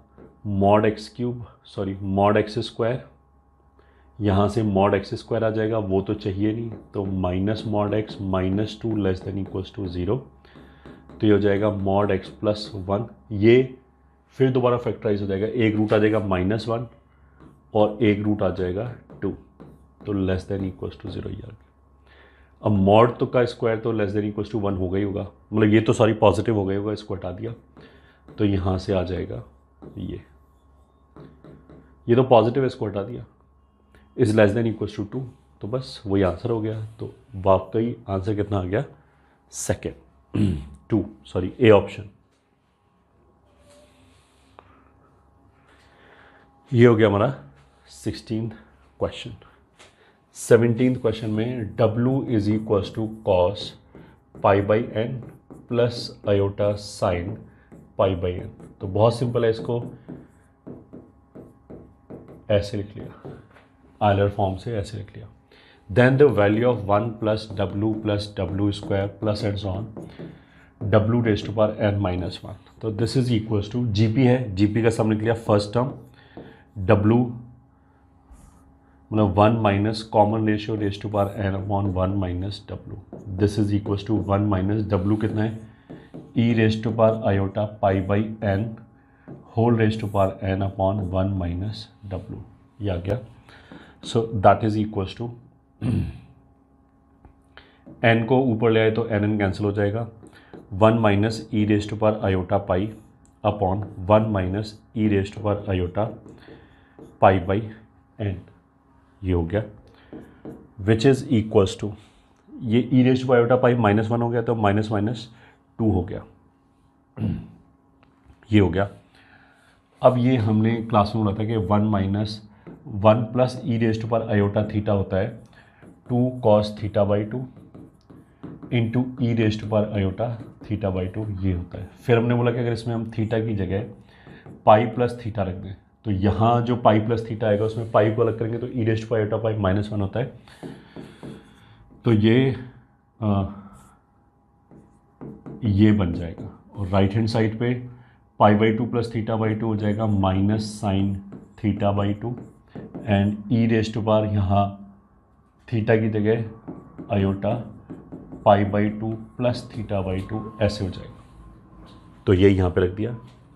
mod x cube sorry mod x square, यहाँ से मॉड एक्स स्क्वायर आ जाएगा, वो तो चाहिए नहीं, तो minus mod x minus 2 less than equals to 0। तो ये हो जाएगा मॉड एक्स प्लस 1, ये फिर दोबारा फैक्टराइज हो जाएगा, एक रूट आ जाएगा -1 और एक रूट आ जाएगा 2, तो लेस देन इक्वल्स टू 0 ये आ गया। अब मॉड तो का स्क्वायर तो लेस देन इक्वल्स टू 1 हो गई होगा, मतलब ये तो सॉरी पॉजिटिव हो गई होगा, इसको हटा दिया तो यहाँ से आ जाएगा ये तो पॉजिटिव है, इसको हटा दिया, is less than equals to 2, तो बस वही आंसर हो गया। तो वाकई आंसर कितना आ गया सेकेंड 2 सॉरी ए ऑप्शन। ये हो गया हमारा 16th क्वेश्चन। 17th क्वेश्चन में W is equals to cos pi by n plus iota sine pi by n. तो बहुत सिंपल है, इसको ऐसे लिख लिया, आयलर फॉर्म से ऐसे लिख लिया। Then the value of 1 plus W square plus and on W raise to power n minus 1। तो this is equals to GP है, GP का सम लिख लिया फर्स्ट टर्म, W मतलब 1 minus common ratio raise to power n upon 1 minus W, this is equals to 1 minus W कितना है e raise to power iota pi by n whole raise to power n upon 1 minus W, ये आ गया। So that is equals to n को ऊपर ले आए तो n कैंसिल हो जाएगा, 1 minus e raise to power iota pi upon 1 minus e raise to power iota pi by n, ये हो गया विच इज़ इक्वल्स टू, ये e raised to iota pi -1 हो गया, तो माइनस माइनस 2 हो गया, ये हो गया। अब ये हमने क्लास में बोला था कि 1 प्लस ई रेस्ट पर आयोटा थीटा होता है 2 cos θ/2 इंटू ई रेस्ट पर आयोटा θ/2, ये होता है। फिर हमने बोला कि अगर इसमें हम थीटा की जगह पाई प्लस थीटा रख दें, तो यहाँ जो पाई प्लस थीटा आएगा उसमें पाई को अलग करेंगे तो ई रेस्ट पर आयोटा पाई -1 होता है, तो ये बन जाएगा। और राइट हैंड साइड पे π/2 प्लस θ/2 हो जाएगा minus sine θ/2 and e raised बार यहाँ थीटा की जगह आयोटा π/2 प्लस θ/2 ऐसे हो जाएगा। तो ये यहाँ पे रख दिया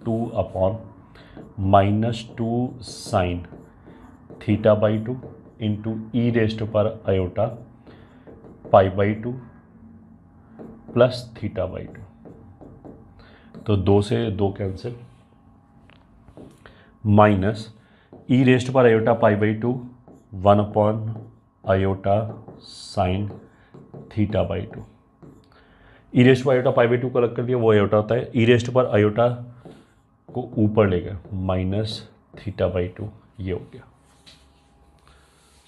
2/-2 साइन θ/2 इंटू ई रेस्ट पर आयोटा π/2 प्लस θ/2, तो 2 से 2 कैंसिल, माइनस ई रेस्ट पर आयोटा π/2 1/आयोटा साइन θ/2, ई रेस्ट पर आयोटा π/2 को अलग कर दिया, वो आयोटा होता है, ई रेस्ट पर आयोटा को ऊपर ले गए माइनस θ/2, ये हो गया।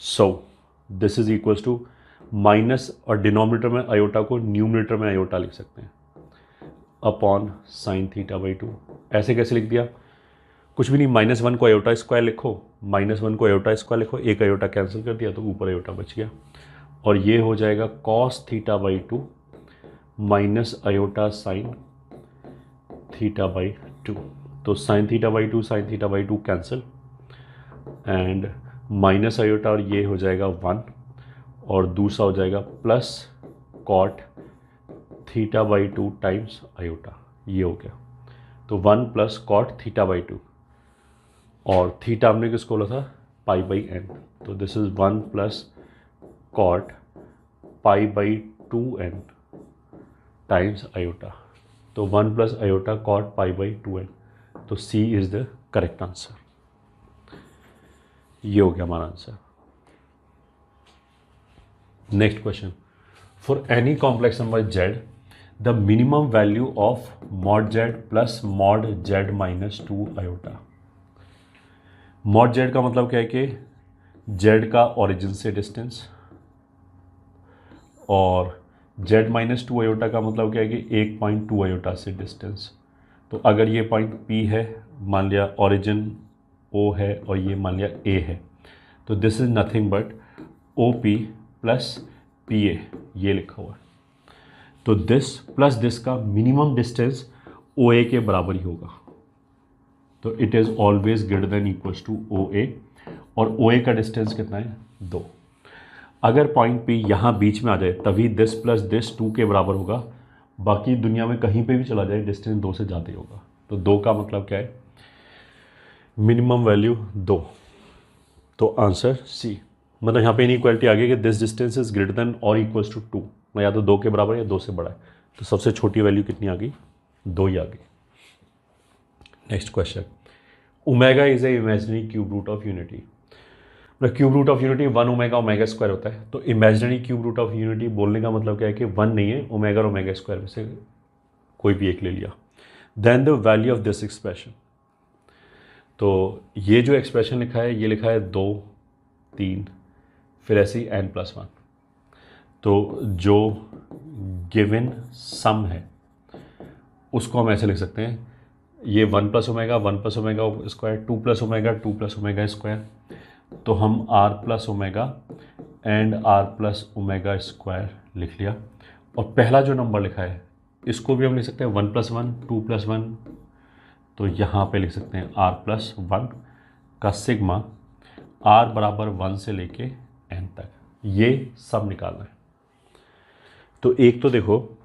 So this is equals to minus, और डिनोमिनेटर में आयोटा को न्यूमरेटर में आयोटा लिख सकते हैं अपॉन साइन θ/2। ऐसे कैसे लिख दिया, कुछ भी नहीं, -1 को आयोटा स्क्वायर लिखो, -1 को आयोटा स्क्वायर लिखो, एक आयोटा कैंसिल कर दिया तो ऊपर आयोटा बच गया, और ये हो जाएगा cos θ/2 माइनस आयोटा साइन θ/2, तो sine θ/2 cancel and minus iota, और ये हो जाएगा 1, और दूसरा हो जाएगा प्लस कॉट θ/2 टाइम्स आयोटा, ये हो गया। तो 1 प्लस कॉट θ/2, और थीटा हमने किसको बोला था π/n, तो this is 1 plus cot π/2n times iota, तो 1 प्लस आयोटा कॉट π/2n, तो C is the correct answer. ये हो गया हमारा आंसर। Next question, for any complex number z the minimum value of mod z plus mod z minus 2 iota. Mod z का मतलब क्या है कि z का ओरिजिन से डिस्टेंस, और z माइनस 2 आयोटा का मतलब क्या है कि 1.2 आयोटा से डिस्टेंस। तो अगर ये पॉइंट P है, मान लिया ओरिजिन O है और ये मान लिया A है, तो this is nothing but OP plus PA, ये लिखा हुआ है। तो दिस प्लस दिस का मिनिमम डिस्टेंस OA के बराबर ही होगा, तो it is always greater than equals to OA, और OA का डिस्टेंस कितना है 2। अगर पॉइंट P यहाँ बीच में आ जाए तभी दिस प्लस दिस 2 के बराबर होगा, बाकी दुनिया में कहीं पे भी चला जाए डिस्टेंस 2 से ज़्यादा ही होगा। तो 2 का मतलब क्या है, मिनिमम वैल्यू 2, तो आंसर सी। मतलब यहाँ पे इनइक्वालिटी आ गई कि this distance is greater then और इक्वल्स टू 2, मतलब या तो 2 के बराबर या 2 से बड़ा है, तो सबसे छोटी वैल्यू कितनी आ गई, 2 ही आ गई। Next question, omega is a imaginary cube root of unity. मतलब cube root of unity 1 omega omega square होता है, तो imaginary cube root of unity बोलने का मतलब क्या है कि 1 नहीं है, ओमेगा और ओमेगा स्क्वायर में से कोई भी एक ले लिया। Then the value of this expression, तो ये जो एक्सप्रेशन लिखा है ये लिखा है 2 3 फिर ऐसे ही n+1, तो जो गिवन सम है उसको हम ऐसे लिख सकते हैं, ये 1 + omega 1 + omega square 2 + omega 2 + omega square, तो हम r + omega and r + omega square लिख लिया। और पहला जो नंबर लिखा है इसको भी हम लिख सकते हैं 1 + 1 2 + 1, तो यहाँ पे लिख सकते हैं r + 1 का सिग्मा r बराबर 1 से लेके n तक, ये सब निकालना है। तो एक तो देखो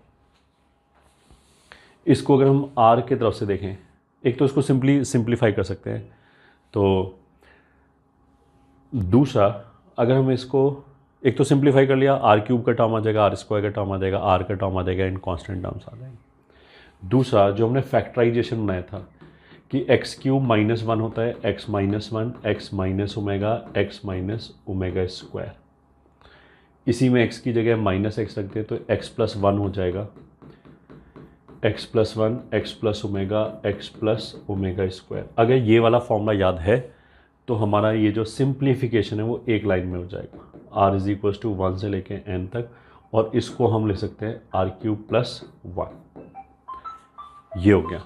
इसको अगर हम r की तरफ से देखें, एक तो इसको सिंप्लीफाई कर सकते हैं, तो दूसरा अगर हम इसको एक तो सिंप्लीफाई कर लिया, r³ का टर्म आ जाएगा, r² का टर्म आ जाएगा, r का टर्म आ जाएगा, एंड कांस्टेंट टर्म्स आ जाएंगे। दूसरा जो हमने फैक्टराइजेशन बनाया था कि x³ -1 होता है, x -1 x - omega x - omega square, इसी में x की जगह माइनस एक्स रख दें तो x प्लस वन हो जाएगा, x plus one x plus omega square. अगर ये वाला फॉर्मूला याद है तो हमारा ये जो सिंप्लीफिकेशन है वो एक लाइन में हो जाएगा, r इज इक्वल टू 1 से लेके n तक, और इसको हम ले सकते हैं r क्यूब प्लस 1। ये हो गया।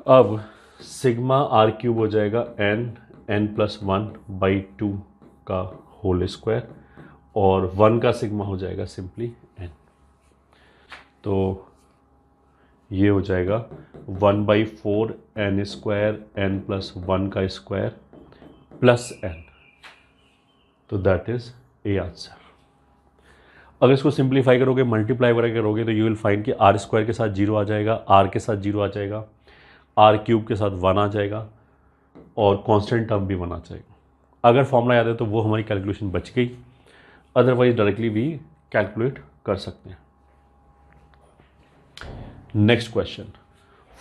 अब सिग्मा r क्यूब हो जाएगा n प्लस 1 बाई 2 का होल स्क्वायर, और 1 का सिग्मा हो जाएगा सिंपली n। तो ये हो जाएगा 1/4 n स्क्वायर n प्लस 1 का स्क्वायर प्लस n। तो दैट इज ए आंसर। अगर इसको सिंप्लीफाई करोगे, मल्टीप्लाई वगैरह करोगे, तो यू विल फाइंड कि r स्क्वायर के साथ 0 आ जाएगा, r के साथ 0 आ जाएगा, r क्यूब के साथ 1 आ जाएगा, और कांस्टेंट टर्म भी 1 आ जाएगा। अगर फॉर्मूला याद है तो वो हमारी कैलकुलेशन बच गई, अदरवाइज डायरेक्टली भी कैलकुलेट कर सकते हैं। Next question,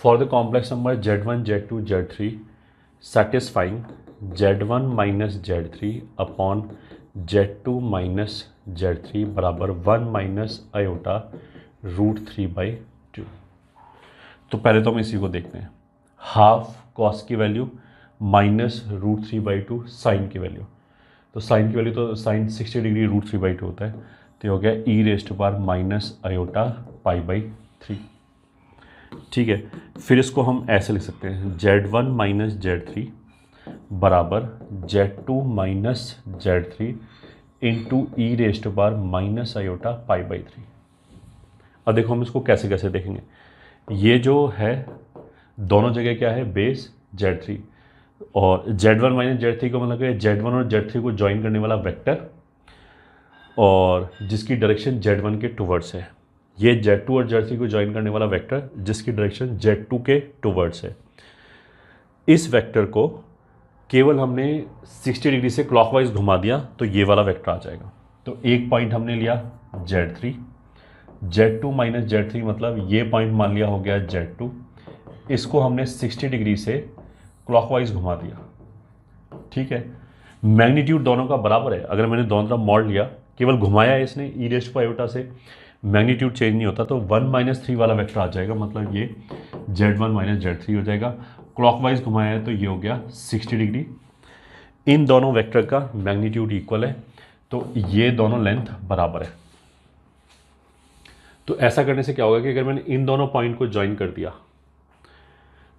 for the complex number z1 z2 z3 satisfying z1 minus z3 upon z2 minus z3 बराबर 1 माइनस आयोटा √3/2। तो पहले तो हम इसी को देखते हैं, हाफ कॉस की वैल्यू माइनस √3/2 साइन की वैल्यू। तो साइन की वैल्यू तो साइन 60 डिग्री √3/2 होता है, तो हो गया e⁻⁻ माइनस आयोटा π/3। ठीक है, फिर इसको हम ऐसे लिख सकते हैं z1 माइनस z3 बराबर z2 minus z3 into e⁻⁻ minus iota π/3। अब देखो हम इसको कैसे कैसे देखेंगे। ये जो है दोनों जगह क्या है, बेस z3, और z1 माइनस z3 को मतलब कि z1 और z3 को ज्वाइन करने वाला वेक्टर, और जिसकी डायरेक्शन z1 के टुवर्ड्स है। ये z2 और z3 को ज्वाइन करने वाला वेक्टर जिसकी डायरेक्शन z2 के टुवर्ड्स है। इस वेक्टर को केवल हमने 60 डिग्री से क्लॉकवाइज घुमा दिया तो ये वाला वेक्टर आ जाएगा। तो एक पॉइंट हमने लिया z3, z2 माइनस z3 मतलब ये पॉइंट मान लिया हो गया z2, इसको हमने 60 डिग्री से क्लॉकवाइज घुमा दिया। ठीक है, मैग्नीट्यूड दोनों का बराबर है। अगर मैंने दोनों तरफ मोड़ लिया, केवल घुमाया है इसने e⁻⁻ से, मैग्नीट्यूड चेंज नहीं होता, तो 1 माइनस 3 वाला वेक्टर आ जाएगा, मतलब ये z1 माइनस z3 हो जाएगा। क्लॉकवाइज घुमाया है तो ये हो गया 60 डिग्री। इन दोनों वेक्टर का मैग्नीट्यूड इक्वल है, तो ये दोनों लेंथ बराबर है। तो ऐसा करने से क्या होगा कि अगर मैंने इन दोनों पॉइंट को ज्वाइन कर दिया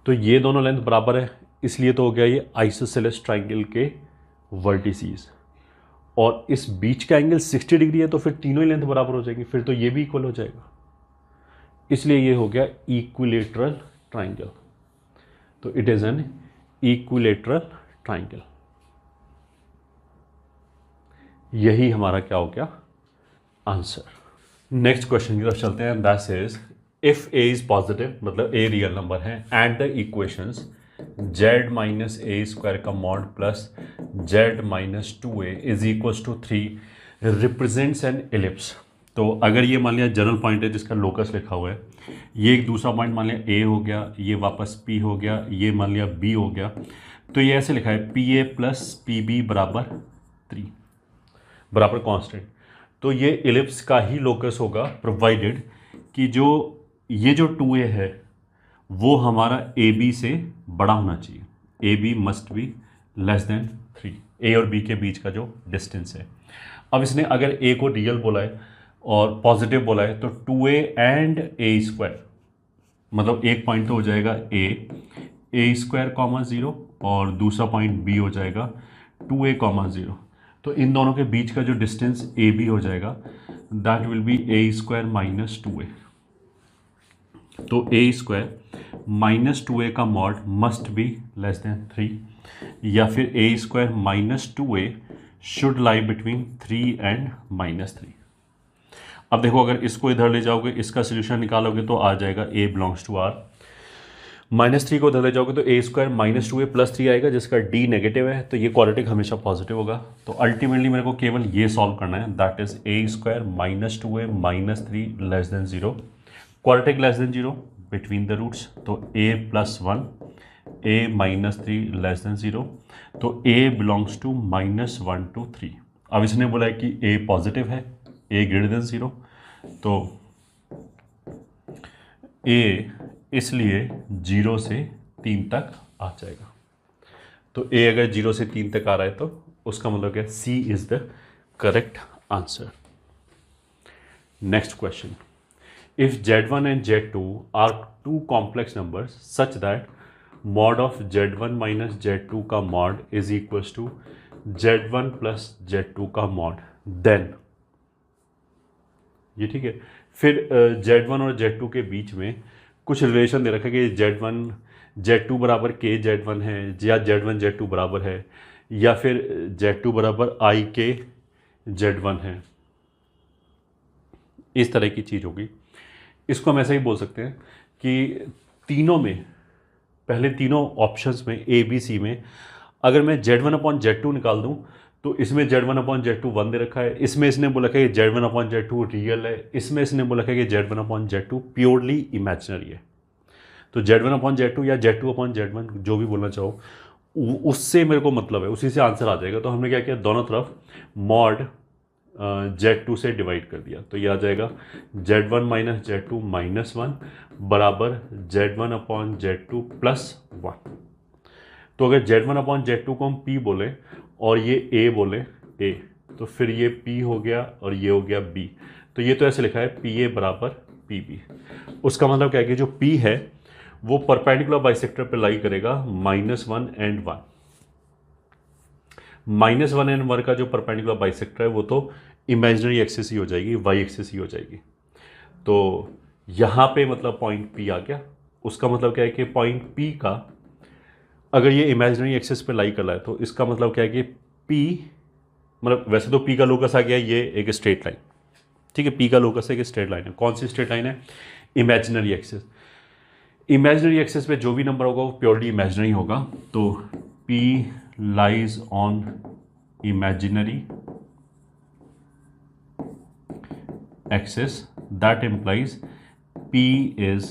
तो ये दोनों लेंथ बराबर है, इसलिए तो हो गया ये आइसोसेलेस ट्राइंगल के वर्टिसीज। और इस बीच का एंगल 60 डिग्री है, तो फिर तीनों ही लेंथ बराबर हो जाएंगी, फिर तो ये भी इक्वल हो जाएगा, इसलिए ये हो गया इक्विलेटरल ट्राइंगल। तो it is an equilateral triangle. यही हमारा क्या हो गया, आंसर। नेक्स्ट क्वेश्चन की तरफ चलते हैं। That is if a is positive, मतलब ए रियल नंबर है, and the equations z minus a square का mod plus z minus 2a is equals to 3 represents an ellipse. तो अगर ये मान लिया जनरल पॉइंट है जिसका लोकस लिखा हुआ है, ये एक दूसरा पॉइंट मान लिया a हो गया, ये वापस p हो गया, ये मान लिया b हो गया, तो ये ऐसे लिखा है pa प्लस pb बराबर 3 बराबर कांस्टेंट। तो ये एलिप्स का ही लोकस होगा, प्रोवाइडेड कि जो ये जो 2a है वो हमारा ए बी से बड़ा होना चाहिए। A b must be less than 3, a और बी के बीच का जो डिस्टेंस है। अब इसने अगर ए को रियल बोला है और पॉजिटिव बोला है, तो 2a एंड ए स्क्वायर, मतलब एक पॉइंट तो हो जाएगा ए स्क्वायर कॉमा 0, और दूसरा पॉइंट बी हो जाएगा 2a कॉमा 0। तो इन दोनों के बीच का जो डिस्टेंस ए बी हो जाएगा, that will be a square minus 2a। तो ए स्क्वायर माइनस 2a का mod must be less than 3, या फिर a square minus 2a should lie between 3 and -3। अब देखो अगर इसको इधर ले जाओगे, इसका सोल्यूशन निकालोगे तो आ जाएगा a बिलोंग्स टू r। -3 को इधर ले जाओगे तो a square minus 2a plus 3 आएगा, जिसका d नेगेटिव है, तो ये क्वाड्रेटिक हमेशा पॉजिटिव होगा। तो अल्टीमेटली मेरे को केवल ये सॉल्व करना है, that is a square minus 2a minus 3 less than 0, quadratic less than 0, between the roots, तो a plus one, a minus three less than zero, तो a belongs to minus one to three. अब इसने बोला है कि a positive है, a greater than zero, तो a इसलिए 0 से 3 तक आ जाएगा। तो a अगर 0 से 3 तक आ रहा है तो उसका मतलब क्या, C is the correct answer. Next question, if Z1 and Z2 are two complex numbers such that mod of Z1 minus Z2 का mod is equals to Z1 plus Z2 का मॉड, देन ये ठीक है। फिर Z1 और Z2 के बीच में कुछ रिलेशन दे रखा है कि Z2 बराबर K Z1 है, या Z1 Z2 बराबर है, या फिर Z2 बराबर I K Z1 है, इस तरह की चीज़ होगी। इसको हम ऐसा ही बोल सकते हैं कि तीनों में, पहले तीनों ऑप्शंस में A B C में अगर मैं Z1 अपॉन Z2 निकाल दूं तो इसमें Z1 अपॉन Z2 वन दे रखा है, इसमें इसने बोला है कि Z1 अपॉन Z2 रियल है, इसमें इसने बोला है कि Z1 upon Z2 purely imaginary है। तो Z1 अपॉन Z2 या Z2 अपॉन Z1 जो भी बोलना चाहो, उससे मेरे को मतलब है, उसी से आंसर आ जाएगा। तो हमने क्या किया, दोनों तरफ मॉड Z2 से डिवाइड कर दिया, तो ये आ जाएगा Z1 minus Z2 minus one बराबर Z1 upon Z2 plus one. तो अगर Z1 अपॉन Z2 को हम P बोले और ये A बोले A, तो फिर ये P हो गया और ये हो गया B। तो ये तो ऐसे लिखा है PA बराबर PB। उसका मतलब क्या है कि जो P है वो परपेंडिकुलर बाइसेक्टर पे लाई करेगा -1 एंड 1। -1 एंड 1 का जो परपेंडिकुलर बाइसेक्टर है वो तो इमेजिनरी एक्सिस ही हो जाएगी, वाई एक्सिस ही हो जाएगी। तो यहाँ पे मतलब पॉइंट P आ गया। उसका मतलब क्या है कि पॉइंट P का अगर ये इमेजिनरी एक्सिस पे लाई कर रहा है तो इसका मतलब क्या है कि P, मतलब वैसे तो P का लोकस आ गया ये एक स्ट्रेट लाइन, ठीक है, P का लोकस एक स्ट्रेट लाइन है। कौन सी स्ट्रेट लाइन है, इमेजिनरी एक्सिस। इमेजिनरी एक्सिस पे जो भी नंबर होगा वो प्योरली इमेजिनरी होगा। तो P lies on imaginary axis, that implies P is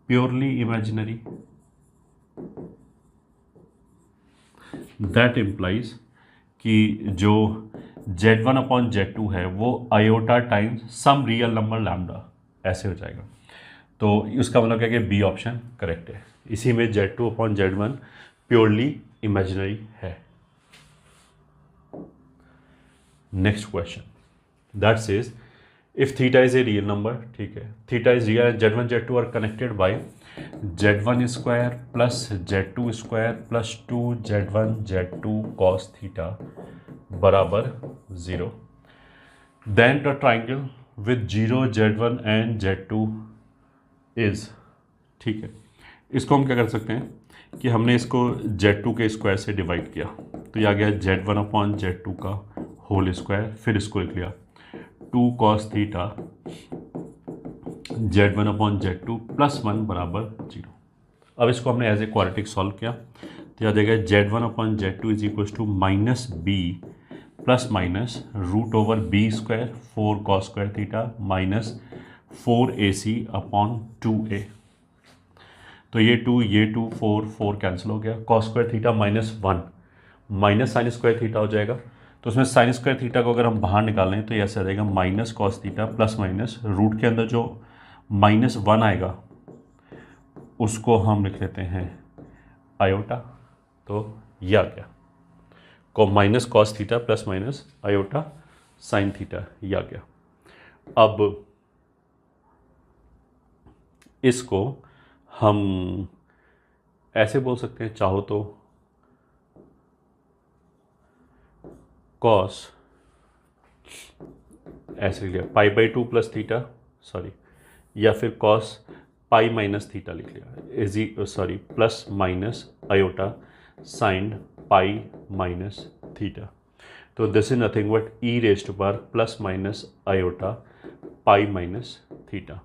purely imaginary, that implies कि जो Z1 अपॉन Z2 है वो iota times some real number lambda ऐसे हो जाएगा। तो उसका मतलब क्या है कि बी ऑप्शन करेक्ट है। इसी में Z2 upon Z1 purely imaginary है। Next question, that says if theta is a real number, ठीक है, theta is real and Z1 Z2 are connected by Z1 square plus Z2 square plus 2 Z1 Z2 cos theta बराबर 0, then the triangle with 0 Z1 and Z2 is, ठीक है। इसको हम क्या कर सकते हैं कि हमने इसको Z2 के स्क्वायर से डिवाइड किया, तो ये आ गया Z1 अपॉन Z2 का होल स्क्वायर, फिर इसको लिख लिया 2 cos theta Z1 upon Z2 plus 1 बराबर 0। अब इसको हमने एज ए क्वाड्रेटिक सॉल्व किया तो याद आएगा Z1 upon Z2 is equal to minus b plus minus root over b square 4 cos square theta minus 4AC upon 2A। तो ये 2 4 कैंसिल हो गया, cos square theta -1 minus sine square theta हो जाएगा। तो उसमें साइन स्क्वायर थीटा को अगर हम बाहर निकालें तो ऐसे आ जाएगा minus cos theta plus minus root के अंदर जो -1 आएगा उसको हम लिख लेते हैं आयोटा। तो ये आ गया को minus cos theta plus minus iota sine theta, ये आ गया। अब इसको हम ऐसे बोल सकते हैं चाहो तो कॉस ऐसे लिख लिया π/2 प्लस थीटा, सॉरी, या फिर कॉस पाई माइनस थीटा लिख लिया easy sorry plus minus iota sine pi minus theta. तो this is nothing but e⁻² plus minus iota pi minus theta.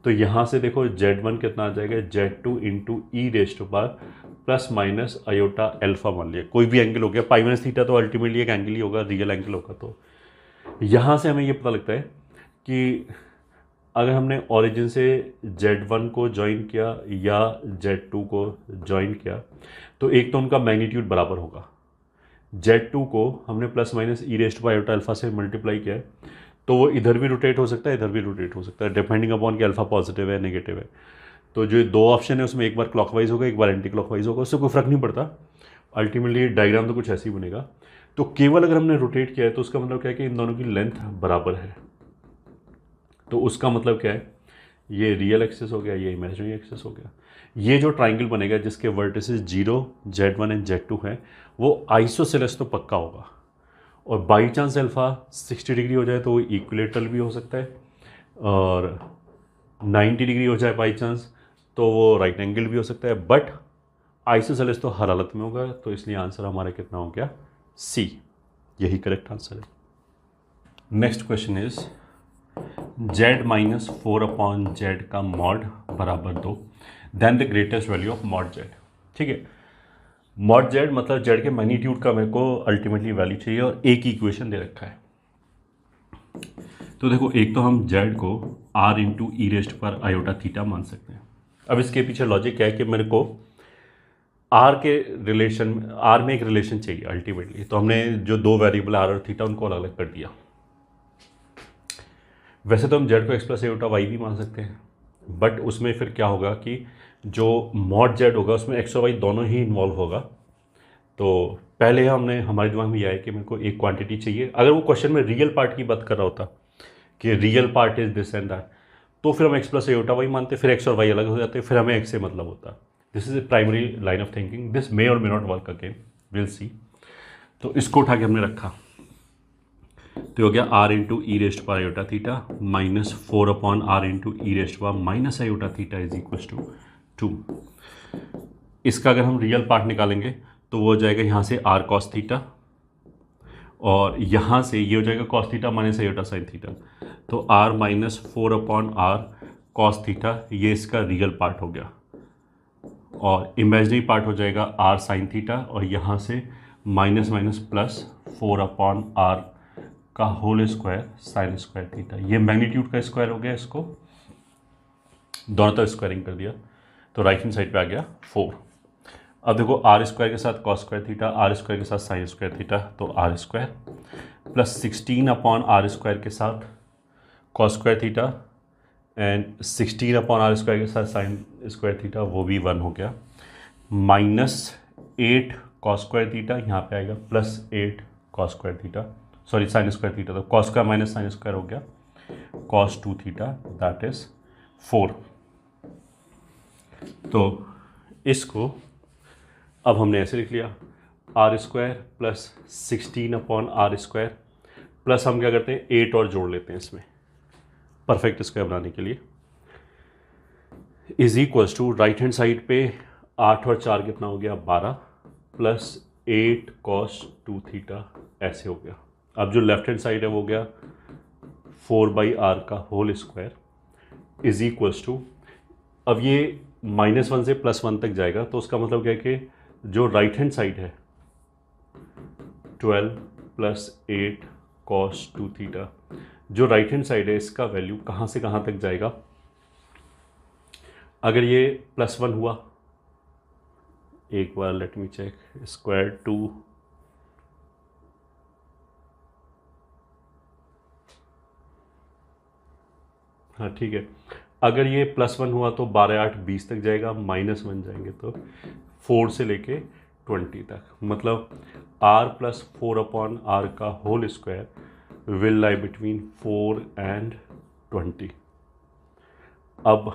तो यहाँ से देखो Z1 कितना आ जाएगा, Z2 into e⁻² plus minus iota alpha मान लिया, कोई भी एंगल हो गया, पाई माइनस थीटा तो अल्टीमेटली एक एंगल ही होगा, रियल एंगल होगा। तो यहाँ से हमें ये पता लगता है कि अगर हमने ओरिजिन से Z1 को ज्वाइन किया या Z2 को ज्वाइन किया तो एक तो उनका मैग्नीट्यूड बराबर होगा। Z2 को हमने प्लस माइनस ई रेस्ट बाय आयोटा अल्फा से मल्टीप्लाई किया है तो वो इधर भी रोटेट हो सकता है, इधर भी रोटेट हो सकता है, डिपेंडिंग अपॉन कि अल्फा पॉजिटिव है नेगेटिव है। तो जो दो ऑप्शन है उसमें एक बार क्लॉकवाइज होगा, एक बार एंटी क्लॉकवाइज होगा, उससे कोई फर्क नहीं पड़ता, अल्टीमेटली डायग्राम तो कुछ ऐसे ही बनेगा। तो केवल अगर हमने रोटेट किया है तो उसका मतलब क्या है कि इन दोनों की लेंथ बराबर है। तो उसका मतलब क्या है, ये रियल एक्सिस हो गया, ये इमेजिनरी एक्सिस हो गया। ये जो ट्राइंगल बनेगा जिसके वर्टिसेस 0, Z1 एंड Z2 हैं वो आइसोसेलेस तो पक्का होगा। और बाई चांस अल्फा 60 डिग्री हो जाए तो वो इक्विलेटरल भी हो सकता है, और 90 डिग्री हो जाए बाई चांस तो वो राइट एंगल भी हो सकता है, बट आइसोसेलेस तो हर हालत में होगा। तो इसलिए आंसर हमारा कितना हो गया, सी, यही करेक्ट आंसर है। Next question is Z minus 4/Z का मॉड बराबर 2, then the greatest value of mod Z। ठीक है, मॉड Z मतलब Z के मैग्नीट्यूड का मेरे को अल्टीमेटली वैल्यू चाहिए और एक इक्वेशन दे रखा है। तो देखो, एक तो हम Z को R इंटू ई रेस्ट पर आयोटा थीटा मान सकते हैं। अब इसके पीछे लॉजिक क्या है कि मेरे को R के रिलेशन, R में एक रिलेशन चाहिए अल्टीमेटली। तो हमने जो दो वेरिएबल R और थीटा उनको अलग अलग कर दिया। वैसे तो हम Z को x प्लस आयोटा y भी मान सकते हैं, बट उसमें फिर क्या होगा कि जो मॉड Z होगा उसमें x और y दोनों ही इन्वॉल्व होगा। तो पहले हमने, हमारे दिमाग में यह है कि मेरे को एक क्वांटिटी चाहिए। अगर वो क्वेश्चन में रियल पार्ट की बात कर रहा होता कि real part is this and that, तो फिर हम x प्लस आयोटा y मानते, फिर x और y अलग हो जाते, फिर हमें x से मतलब होता। This is a primary line of thinking, this may और may not work again, will see. तो इसको उठा के हमने रखा, तो हो गया R इंटू ई रेस्ट पर iota theta minus 4/R into e raised पर minus iota theta is equal to 2। इसका अगर हम रियल पार्ट निकालेंगे तो वो हो जाएगा यहाँ से R कॉस थीटा, और यहाँ से ये हो जाएगा cos theta minus iota sine theta. तो R minus 4/R cos theta, ये इसका रियल पार्ट हो गया, और इमेजिनरी पार्ट हो जाएगा R साइन थीटा, और यहाँ से माइनस माइनस प्लस 4/R का whole square sine square theta. ये मैग्नीट्यूड का स्क्वायर हो गया, इसको दोनों तरफ स्क्वायरिंग कर दिया तो राइट हैंड साइड पे आ गया 4। अब देखो, आर स्क्वायर के साथ cos square theta, R square के साथ साइन स्क्वायर थीटा, तो R square plus 16/R square के साथ cos square theta, and 16/R square के साथ साइन स्क्वायर थीटा, वो भी 1 हो गया, माइनस 8 कॉस स्क्वायर थीटा, यहाँ पे आएगा plus 8 cos square theta, sorry sine square theta, तो कॉस का माइनस साइन स्क्वायर हो गया कॉस 2 थीटा, दैट इज 4। तो इसको अब हमने ऐसे लिख लिया, R square plus 16/R square plus हम क्या करते हैं 8 और जोड़ लेते हैं इसमें परफेक्ट स्क्वायर बनाने के लिए, is equals to right hand side पे 8 और 4 कितना हो गया 12 प्लस 8 कॉस 2 थीटा, ऐसे हो गया। अब जो लेफ्ट हैंड साइड है वो गया 4/R का whole square is equals to, अब ये -1 से +1 तक जाएगा, तो उसका मतलब क्या है कि जो राइट हैंड साइड है 12 प्लस 8 कॉस 2 थीटा, जो राइट हैंड साइड है इसका वैल्यू कहाँ से कहाँ तक जाएगा। अगर ये +1 हुआ, एक बार लेट मी चेक, स्क्वायर 2 हाँ ठीक है, अगर ये +1 हुआ तो 12 8 20 तक जाएगा, -1 जाएंगे तो 4 से लेके 20 तक, मतलब R प्लस 4/R का whole square will lie between 4 and 20। अब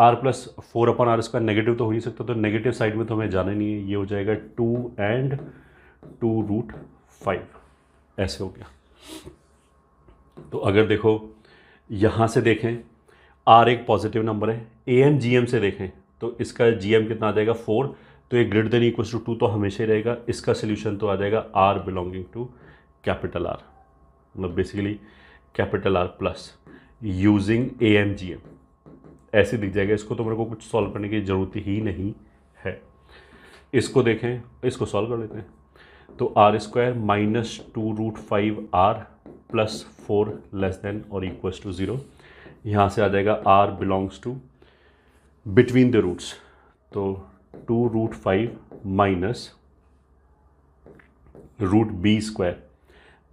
R plus 4/R square negative तो हो नहीं सकता, तो नेगेटिव साइड में तो हमें जाना नहीं है, ये हो जाएगा 2 एंड 2√5, ऐसे हो गया। तो अगर देखो यहाँ से देखें, R एक पॉजिटिव नंबर है, AM GM से देखें तो इसका GM कितना आ जाएगा 4, तो ये ग्रेटर देन इक्वल्स टू 2 तो हमेशा ही रहेगा। इसका सोल्यूशन तो आ जाएगा R belonging to capital R, मतलब basically capital R plus using AM GM, ऐसे दिख जाएगा। इसको तो मेरे को कुछ सॉल्व करने की ज़रूरत ही नहीं है। इसको देखें, इसको सॉल्व कर लेते हैं। तो R स्क्वायर माइनस 2√5R +4 लेस देन और इक्वल्स टू 0। यहाँ से आ जाएगा r belongs to between the roots, तो 2√5 माइनस √b²,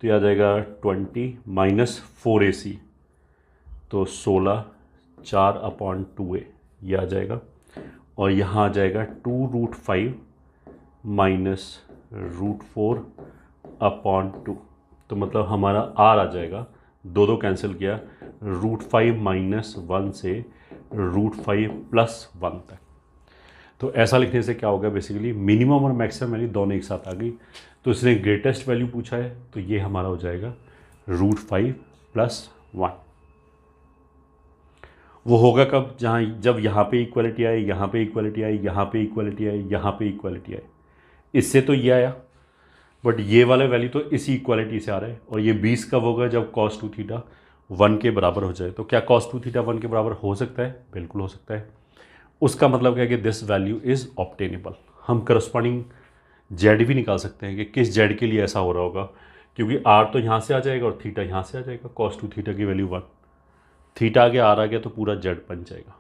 तो ये आ जाएगा 20 माइनस 4ac, तो 16 4/2a ये आ जाएगा। और यहाँ आ जाएगा 2√5 माइनस √4/2, तो मतलब हमारा r आ जाएगा, दो कैंसिल किया, √5 माइनस 1 से √5 प्लस 1 तक। तो ऐसा लिखने से क्या होगा, बेसिकली मिनिमम और मैक्सिमम वैल्यू दोनों एक साथ आ गई। तो इसने ग्रेटेस्ट वैल्यू पूछा है, तो ये हमारा हो जाएगा √5 + 1। वो होगा कब, जहाँ जब यहाँ पे इक्वलिटी आए, यहाँ पे इक्वलिटी आई, यहाँ पे इक्वलिटी आई, यहाँ पे इक्वलिटी आई। इससे तो ये आया, बट ये वाला वैल्यू तो इसी इक्वालिटी से आ रहा है। और ये 20 कब होगा, जब cos 2 थीटा 1 के बराबर हो जाए। तो क्या cos 2 थीटा 1 के बराबर हो सकता है? बिल्कुल हो सकता है। उसका मतलब क्या है कि दिस वैल्यू इज़ ऑब्टेनेबल। हम करस्पॉन्डिंग जेड भी निकाल सकते हैं कि किस जेड के लिए ऐसा हो रहा होगा, क्योंकि आर तो यहाँ से आ जाएगा और थीटा यहाँ से आ जाएगा। cos 2 थीटा की वैल्यू 1, थीटा आगे आर आ गया तो पूरा जेड बन जाएगा।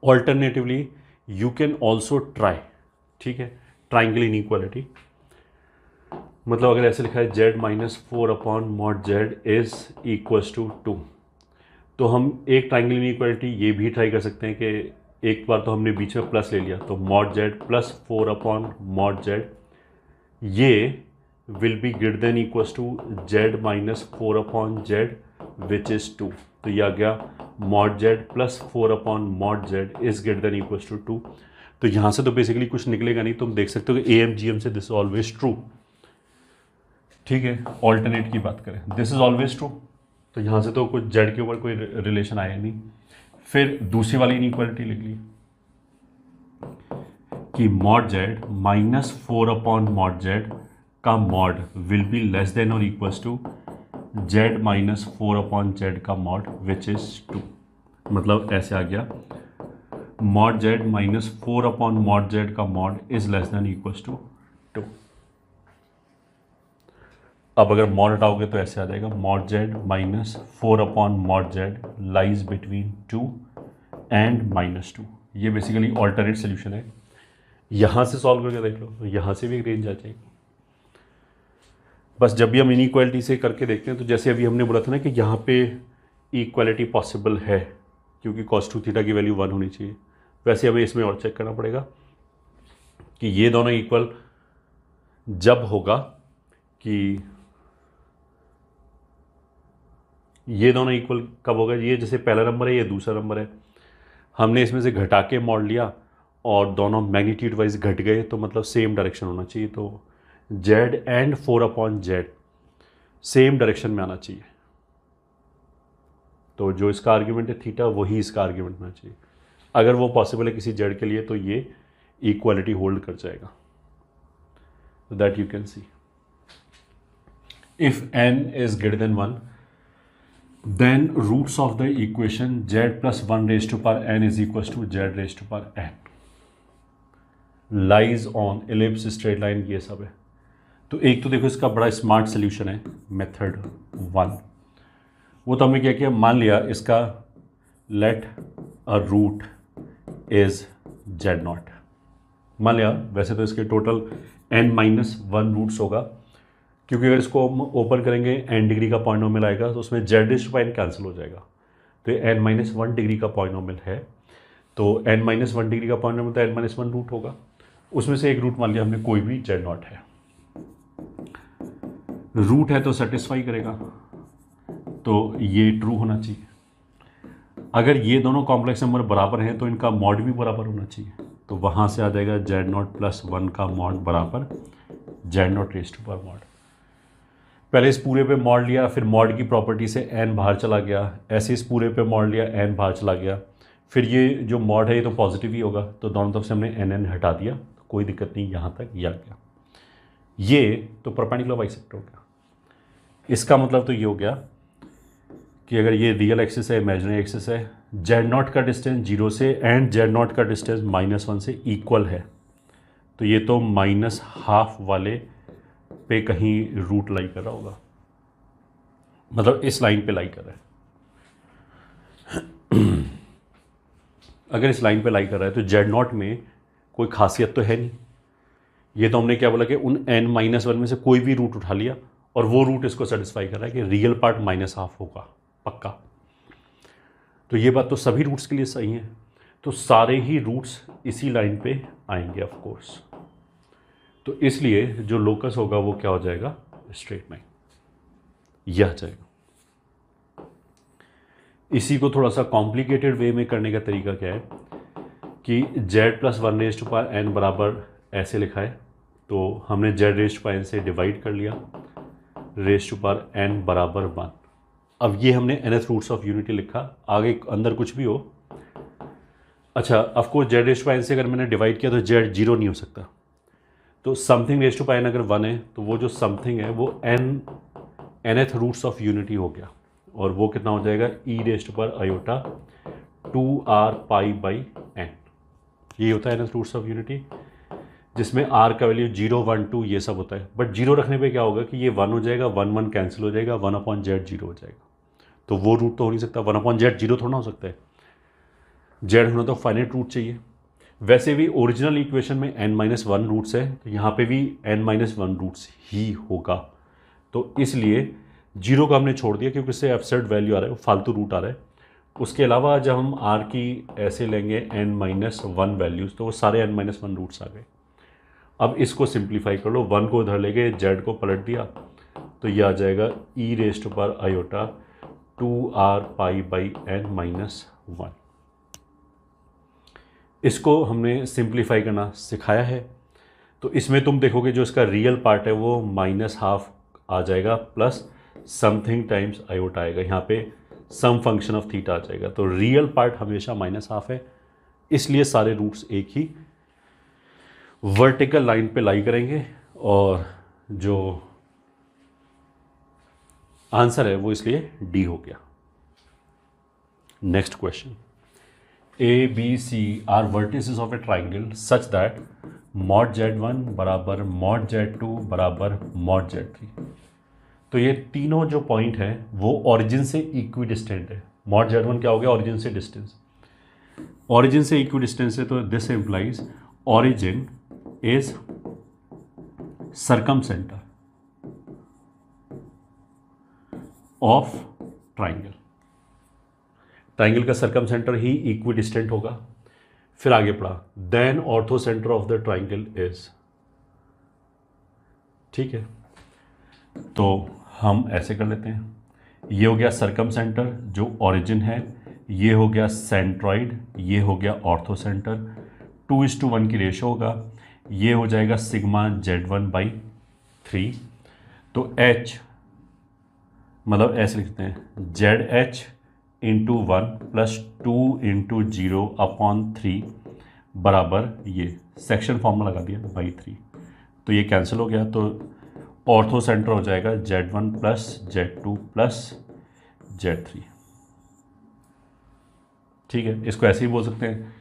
Alternatively you can also try, ठीक है, ट्राइंगल इनइक्वालिटी। मतलब अगर ऐसे लिखा है z -4/mod z is equals to 2, तो हम एक ट्राइंगल इनइक्वालिटी ये भी ट्राई कर सकते हैं कि एक बार तो हमने बीच में प्लस ले लिया, तो mod z + 4/mod z ये will be greater than equals to z -4/z which is 2। तो ये आ गया mod z + 4/mod z is greater than equals to 2। तो यहाँ से तो बेसिकली कुछ निकलेगा नहीं, तुम देख सकते हो कि AMGM से दिस इज ऑलवेज ट्रू, ठीक है। ऑल्टरनेट की बात करें, दिस इज ऑलवेज ट्रू, तो यहाँ से तो कुछ जेड के ऊपर कोई रिलेशन आया नहीं। फिर दूसरी वाली इनइक्वालिटी लिख ली कि mod z -4/mod z का mod will be less than और इक्वल्स टू z -4/z का मॉड विच इज 2। मतलब ऐसे आ गया mod z -4/mod z का mod is less than equals to 2। अब अगर मॉड हटाओगे तो ऐसे आ जाएगा mod z -4/mod z lies between 2 and -2। ये बेसिकली ऑल्टरनेट सोल्यूशन है। यहाँ से सॉल्व करके देख लो, तो यहाँ से भी एक रेंज आ जाएगी। बस जब भी हम इनइक्वालिटी से करके देखते हैं, तो जैसे अभी हमने बोला था ना कि यहाँ पे इक्वालिटी पॉसिबल है क्योंकि cos 2 थीटा की वैल्यू 1 होनी चाहिए, वैसे हमें इसमें और चेक करना पड़ेगा कि ये दोनों इक्वल जब होगा कि ये दोनों इक्वल कब होगा। ये जैसे पहला नंबर है, ये दूसरा नंबर है, हमने इसमें से घटा के मॉड लिया और दोनों मैग्नीट्यूड वाइज घट गए, तो मतलब सेम डायरेक्शन होना चाहिए। तो z and 4/z same direction में आना चाहिए। तो जो इसका आर्ग्यूमेंट है थीटा, वही इसका आर्ग्यूमेंट होना चाहिए। अगर वो पॉसिबल है किसी z के लिए, तो ये इक्वालिटी होल्ड कर जाएगा। That you can see if n is greater then 1, then roots of the equation z + 1 raised to power n is equals to z raised to power n lies on ellipse, straight line, ये सब है। तो एक तो देखो इसका बड़ा smart solution है मेथड 1। वो तो हमने क्या किया, मान लिया इसका late a root is z0, मान लिया। वैसे तो इसके टोटल n-1 रूट्स होगा, क्योंकि अगर इसको हम ओपन करेंगे n डिग्री का पॉलिनोमियल आएगा, तो उसमें z⁻n कैंसिल हो जाएगा। तो ये n-1 डिग्री का पॉलिनोमियल है, तो n-1 डिग्री का पॉलिनोमियल तो n-1 रूट होगा। उसमें से एक रूट मान लिया हमने, कोई भी z0 है, रूट है तो सेटिस्फाई करेगा, तो ये ट्रू होना चाहिए। अगर ये दोनों कॉम्प्लेक्स नंबर बराबर हैं तो इनका मॉड भी बराबर होना चाहिए। तो वहाँ से आ जाएगा z0 + 1 का मॉड बराबर z0 raised to power mod. पहले इस पूरे पे मॉड लिया, फिर मॉड की प्रॉपर्टी से n बाहर चला गया, ऐसे इस पूरे पे मॉड लिया, n बाहर चला गया। फिर ये जो मॉड है ये तो पॉजिटिव ही होगा, तो दोनों तरफ से हमने n हटा दिया, तो कोई दिक्कत नहीं, यहाँ तक ये आ गया। ये तो परपेंडिकुलर बाइसेक्टर हो गया। इसका मतलब तो ये हो गया कि अगर ये रियल एक्सिस है, इमेजिनरी एक्सिस है, z0 का डिस्टेंस 0 से एंड z0 का डिस्टेंस -1 से इक्वल है, तो ये तो -½ वाले पे कहीं रूट लाई कर रहा होगा। मतलब इस लाइन पे लाई कर रहा है। अगर इस लाइन पे लाई कर रहा है तो जेड नॉट में कोई खासियत तो है नहीं। ये तो हमने क्या बोला कि उन n-1 में से कोई भी रूट उठा लिया और वो रूट इसको सेटिस्फाई कर रहा है कि रियल पार्ट -½ होगा पक्का। तो ये बात तो सभी रूट्स के लिए सही है, तो सारे ही रूट्स इसी लाइन पे आएंगे ऑफ कोर्स। तो इसलिए जो लोकस होगा वो क्या हो जाएगा, स्ट्रेट लाइन, यह आ जाएगा। इसी को थोड़ा सा कॉम्प्लिकेटेड वे में करने का तरीका क्या है कि z+1n बराबर ऐसे लिखा है, तो हमने z⁻n से डिवाइड कर लिया, n बराबर 1। अब ये हमने nth रूट्स ऑफ यूनिटी लिखा, आगे अंदर कुछ भी हो। अच्छा, ऑफकोर्स z⁻n से अगर मैंने डिवाइड किया तो z 0 नहीं हो सकता, तो समथिंग n अगर 1 है तो वो जो समथिंग है वो nth रूट्स ऑफ यूनिटी हो गया, और वो कितना हो जाएगा e⁻²r⁴n। ये होता है nth रूट्स ऑफ यूनिटी, जिसमें r का वैल्यू 0, 1, 2 ये सब होता है। बट 0 रखने पे क्या होगा कि ये 1 हो जाएगा, 1, 1 कैंसिल हो जाएगा, 1/z 0 हो जाएगा। तो वो रूट तो हो नहीं सकता, 1/z 0 थोड़ा ना हो सकता है। z होना तो फाइनाइट रूट चाहिए। वैसे भी ओरिजिनल इक्वेशन में n-1 रूट्स है, तो यहाँ पे भी n-1 रूट्स ही होगा। तो इसलिए 0 का हमने छोड़ दिया क्योंकि इससे एब्सर्ड वैल्यू आ रहा है, वो फालतू रूट आ रहा है। उसके अलावा जब हम r की ऐसे लेंगे n-1 वैल्यूज़, तो वो सारे n-1 रूट्स आ गए। अब इसको सिंप्लीफाई कर लो, 1 को उधर ले गए, z को पलट दिया, तो ये आ जाएगा e⁻²r⁴n-1। इसको हमने सिंप्लीफाई करना सिखाया है, तो इसमें तुम देखोगे जो इसका रियल पार्ट है वो -½ आ जाएगा प्लस समथिंग टाइम्स आयोटा आएगा, यहाँ पे सम फंक्शन ऑफ थीटा आ जाएगा। तो रियल पार्ट हमेशा -½ है, इसलिए सारे रूट्स एक ही वर्टिकल लाइन पे लाई करेंगे, और जो आंसर है वो इसलिए डी हो गया। Next question, A B C are vertices of a triangle such that mod z1 बराबर mod z2 बराबर mod z3। तो ये तीनों जो पॉइंट है वो ओरिजिन से इक्वी डिस्टेंट है। mod z1 क्या हो गया, ओरिजिन से डिस्टेंस, ओरिजिन से इक्वी डिस्टेंस है, तो this implies origin is circumcentre of triangle. Triangle का सर्कमसेंटर ही इक्वी डिस्टेंट होगा। फिर आगे पढ़ा, then orthocentre of the triangle is, ठीक है। तो हम ऐसे कर लेते हैं, ये हो गया सर्कमसेंटर जो ओरिजिन है, ये हो गया सेंट्रॉइड, ये हो गया ऑर्थो सेंटर, 2:1 की रेशो होगा, ये हो जाएगा सिग्मा z1/3। तो h मतलब ऐसे लिखते हैं ZH × 1 + 2 × 0/3 बराबर ये सेक्शन फॉर्मूला लगा दिया /3, तो ये कैंसिल हो गया। तो ऑर्थो सेंटर हो जाएगा Z1 + Z2 + Z3, ठीक है। इसको ऐसे ही बोल सकते हैं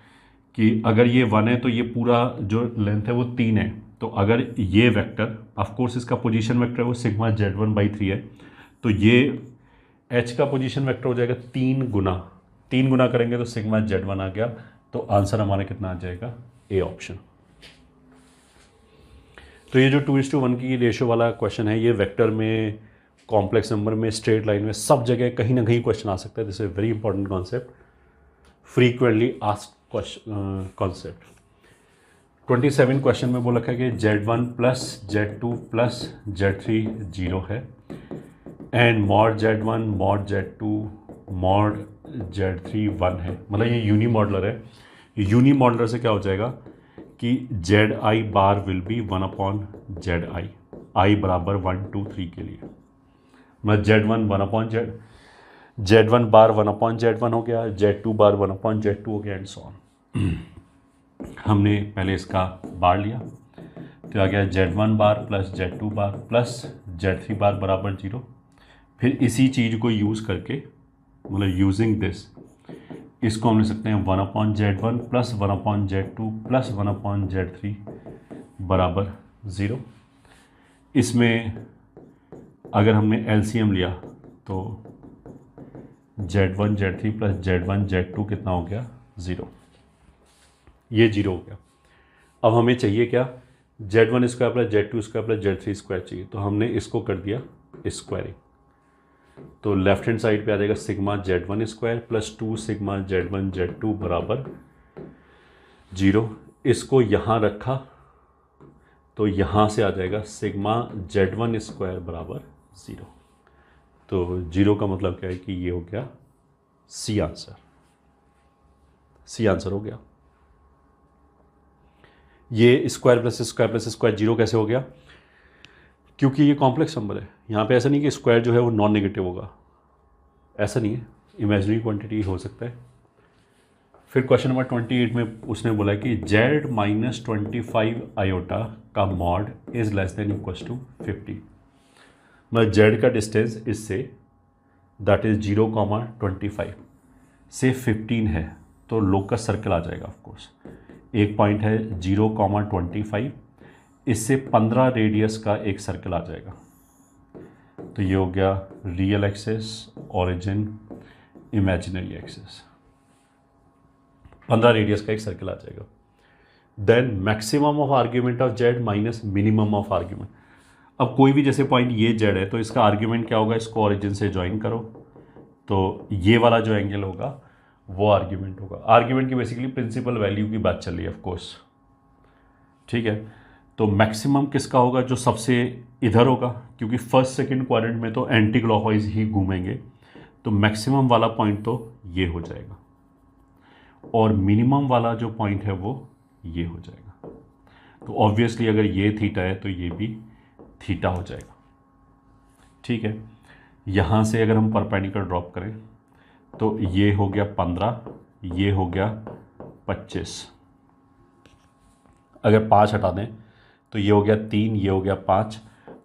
कि अगर ये 1 है तो ये पूरा जो लेंथ है वो 3 है, तो अगर ये वेक्टर, ऑफ कोर्स इसका पोजीशन वेक्टर है वो सिग्मा Z1/3 है, तो ये h का पोजीशन वेक्टर हो जाएगा 3 गुना करेंगे तो सिग्मा Z1 आ गया। तो आंसर हमारा कितना आ जाएगा, ए ऑप्शन। तो ये जो 2:1 की रेशो वाला क्वेश्चन है, ये वेक्टर में, कॉम्प्लेक्स नंबर में, स्ट्रेट लाइन में, सब जगह कहीं ना कहीं क्वेश्चन आ सकता है। This is very important concept, frequently asked concept. 27 question में बोला है कि Z1 + Z2 + Z3 0 है, and mod Z1 mod Z2 mod Z3 1 है। मतलब ये यूनी मॉडलर है। यूनी मॉडलर से क्या हो जाएगा कि ZI bar will be 1/ZI, I बराबर 1, 2, 3 के लिए, मतलब Z1 बार 1/Z1 हो गया, Z2 बार 1/Z2 हो गया, एंड सो ऑन। हमने पहले इसका बार लिया, तो आ गया Z1 बार + Z2 बार + Z3 बार बराबर 0। फिर इसी चीज़ को यूज़ करके, मतलब यूजिंग दिस, इसको हम लिख सकते हैं 1/Z1 + 1/Z2 + 1/Z3 बराबर 0। इसमें अगर हमने LCM लिया तो Z1 Z3 plus Z1 Z2 कितना हो गया 0, ये 0 हो गया। अब हमें चाहिए क्या, Z1 square plus Z2 square plus Z3 square चाहिए, तो हमने इसको कर दिया स्क्वायरिंग। तो लेफ्ट हैंड साइड पे आ जाएगा sigma Z1 square plus 2 sigma Z1 Z2 बराबर 0। इसको यहाँ रखा तो यहाँ से आ जाएगा सिग्मा Z1 स्क्वायर बराबर 0। तो 0 का मतलब क्या है कि ये हो गया सी आंसर, सी आंसर हो गया। ये स्क्वायर प्लस स्क्वायर 0 कैसे हो गया, क्योंकि ये कॉम्प्लेक्स नंबर है। यहाँ पे ऐसा नहीं कि स्क्वायर जो है वो नॉन नेगेटिव होगा, ऐसा नहीं है, इमेजिनरी क्वांटिटी हो सकता है। फिर क्वेश्चन नंबर 28 में उसने बोला कि Z माइनस 25 आयोटा का mod is less than equals to 50। मतलब Z का डिस्टेंस इससे दैट इज 0,25 से 15 है, तो लोकस सर्कल आ जाएगा ऑफकोर्स। एक पॉइंट है 0,25, इससे 15 रेडियस का एक सर्कल आ जाएगा। तो ये हो गया real axis, origin, imaginary axis, 15 radius का एक सर्कल आ जाएगा। Then maximum of argument of Z minus minimum of argument. अब कोई भी जैसे पॉइंट ये Z है तो इसका आर्ग्यूमेंट क्या होगा, इसको ओरिजिन से ज्वाइन करो, तो ये वाला जो एंगल होगा वो आर्ग्यूमेंट होगा। आर्ग्यूमेंट की बेसिकली प्रिंसिपल वैल्यू की बात चल रही है ऑफकोर्स, ठीक है। तो मैक्सिमम किसका होगा, जो सबसे इधर होगा, क्योंकि फर्स्ट सेकंड क्वाड्रेंट में तो एंटी क्लॉकवाइज ही घूमेंगे, तो मैक्सिमम वाला पॉइंट तो ये हो जाएगा, और मिनिमम वाला जो पॉइंट है वो ये हो जाएगा। तो ऑब्वियसली अगर ये थीटा है तो ये भी थीटा हो जाएगा, ठीक है। यहाँ से अगर हम परपेंडिकुलर ड्रॉप करें तो ये हो गया 15, ये हो गया 25। अगर 5 हटा दें तो ये हो गया 3, ये हो गया 5।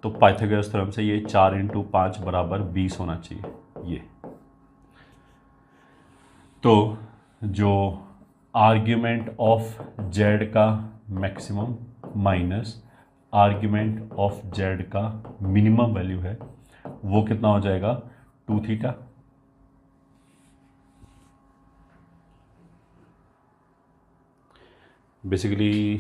तो पाइथागोरस थ्योरम से ये 4 × 5 बराबर 20 होना चाहिए ये। तो जो आर्ग्यूमेंट ऑफ Z का maximum minus argument of Z का मिनिमम वैल्यू है वो कितना हो जाएगा 2 थीटा। बेसिकली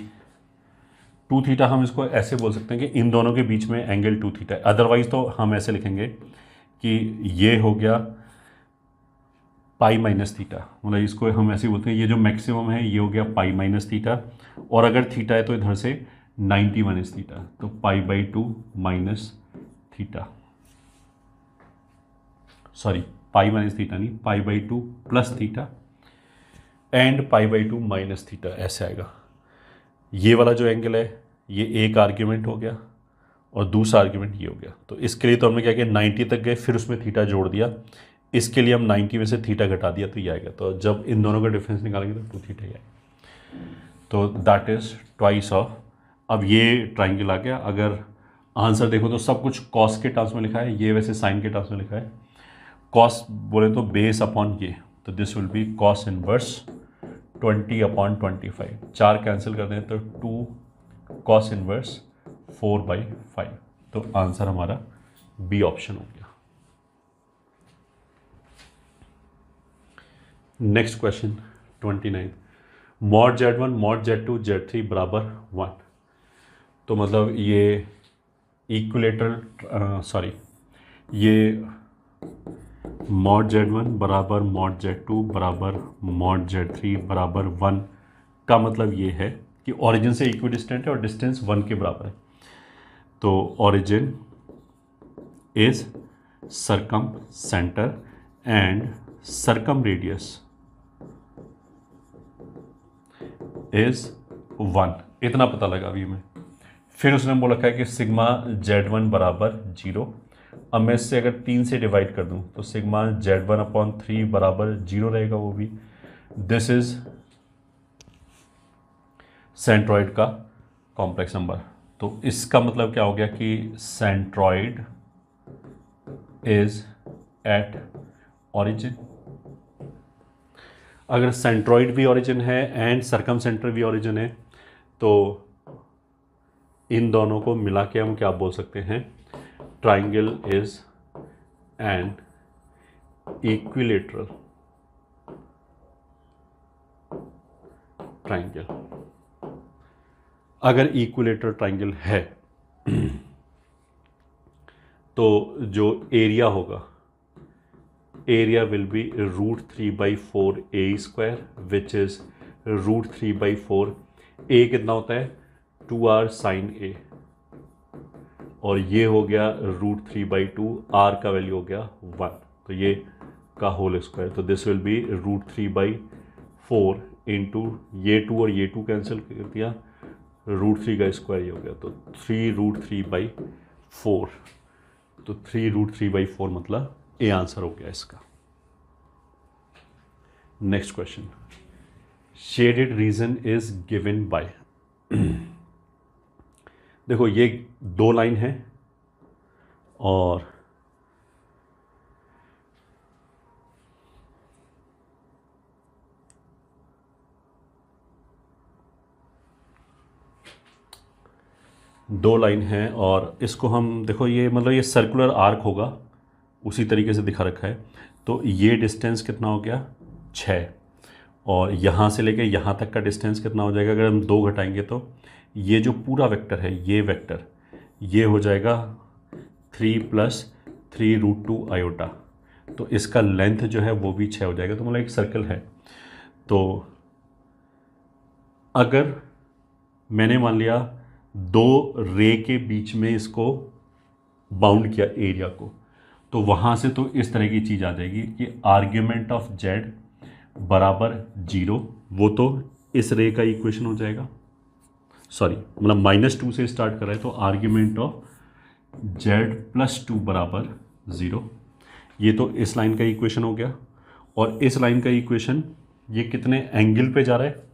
2 थीटा हम इसको ऐसे बोल सकते हैं कि इन दोनों के बीच में एंगल 2 थीटा है। अदरवाइज तो हम ऐसे लिखेंगे कि ये हो गया पाई माइनस थीटा, मतलब इसको हम ऐसे बोलते हैं ये जो मैक्सिमम है ये हो गया पाई माइनस थीटा, और अगर थीटा है तो इधर से 90 माइनस थीटा, तो pi by 2 minus theta, sorry pi minus theta नहीं, pi by 2 plus theta and pi by 2 minus theta, ऐसे आएगा। ये वाला जो एंगल है ये एक आर्ग्यूमेंट हो गया और दूसरा आर्ग्यूमेंट ये हो गया। तो इसके लिए तो हमने क्या किया 90 तक गए, फिर उसमें थीटा जोड़ दिया। इसके लिए हम 90 में से थीटा घटा दिया तो ये आएगा। तो जब इन दोनों का डिफरेंस निकालेंगे तो 2 थीटा ही आएगा। तो दैट इज ट्वाइस ऑफ। अब ये ट्राइंगल आ गया। अगर आंसर देखो तो सब कुछ कॉस के टर्म्स में लिखा है, ये वैसे साइन के टर्म्स में लिखा है। कॉस बोले तो बेस अपॉन ये, तो this will be cos inverse 20/25। 4 cancel कर दें तो 2 कॉस इनवर्स 4/5। तो आंसर हमारा बी ऑप्शन हो गया। Next question 29, mod Z1 mod Z2 Z3 बराबर 1। तो मतलब ये इक्विलेटरल ये मॉड Z1 बराबर मॉड Z2 बराबर मॉड Z3 बराबर 1 का मतलब ये है कि ओरिजिन से इक्विडिस्टेंट है और डिस्टेंस 1 के बराबर है। तो origin is circumcentre and circumradius is 1, इतना पता लगा अभी में। फिर उसने बोला है कि सिग्मा Z1 बराबर 0। अब मैं इससे अगर 3 से डिवाइड कर दूं तो सिग्मा Z1/3 बराबर 0 रहेगा वो भी। दिस इज सेंट्रॉइड का कॉम्प्लेक्स नंबर। तो इसका मतलब क्या हो गया कि सेंट्रॉइड इज एट ओरिजिन। अगर सेंट्रॉइड भी ओरिजिन है एंड सरकम सेंटर भी ओरिजिन है तो इन दोनों को मिला के हम क्या बोल सकते हैं, triangle is an equilateral triangle. अगर इक्विलेटरल ट्राइंगल है तो जो एरिया होगा, area will be √3/4 A square which is √3/4। ए कितना होता है 2r साइन ए, और ये हो गया √3/2, आर का वैल्यू हो गया 1, तो ये का होल स्क्वायर। तो दिस विल बी √3/4 इंटू ये 2 और ये 2 कैंसिल कर दिया, √3 का स्क्वायर ये हो गया, तो 3√3/4। तो 3√3/4 मतलब ए आंसर हो गया इसका। Next question, shaded region is given by. देखो ये 2 लाइन है और और इसको हम देखो, ये मतलब ये सर्कुलर आर्क होगा, उसी तरीके से दिखा रखा है। तो ये डिस्टेंस कितना हो गया 6, और यहाँ से लेके यहाँ तक का डिस्टेंस कितना हो जाएगा, अगर हम 2 घटाएंगे तो ये जो पूरा वेक्टर है, ये वेक्टर ये हो जाएगा 3 + 3√2 आयोटा। तो इसका लेंथ जो है वो भी 6 हो जाएगा। तो मतलब एक सर्कल है, तो अगर मैंने मान लिया 2 रे के बीच में इसको बाउंड किया एरिया को, तो वहाँ से तो इस तरह की चीज़ आ जाएगी कि आर्ग्यूमेंट ऑफ जेड बराबर 0, वो तो इस रे का इक्वेशन हो जाएगा, सॉरी मतलब -2 से स्टार्ट कर रहा है, तो आर्ग्यूमेंट ऑफ जेड +2 बराबर 0, ये तो इस लाइन का इक्वेशन हो गया। और इस लाइन का इक्वेशन ये कितने एंगल पे जा रहा है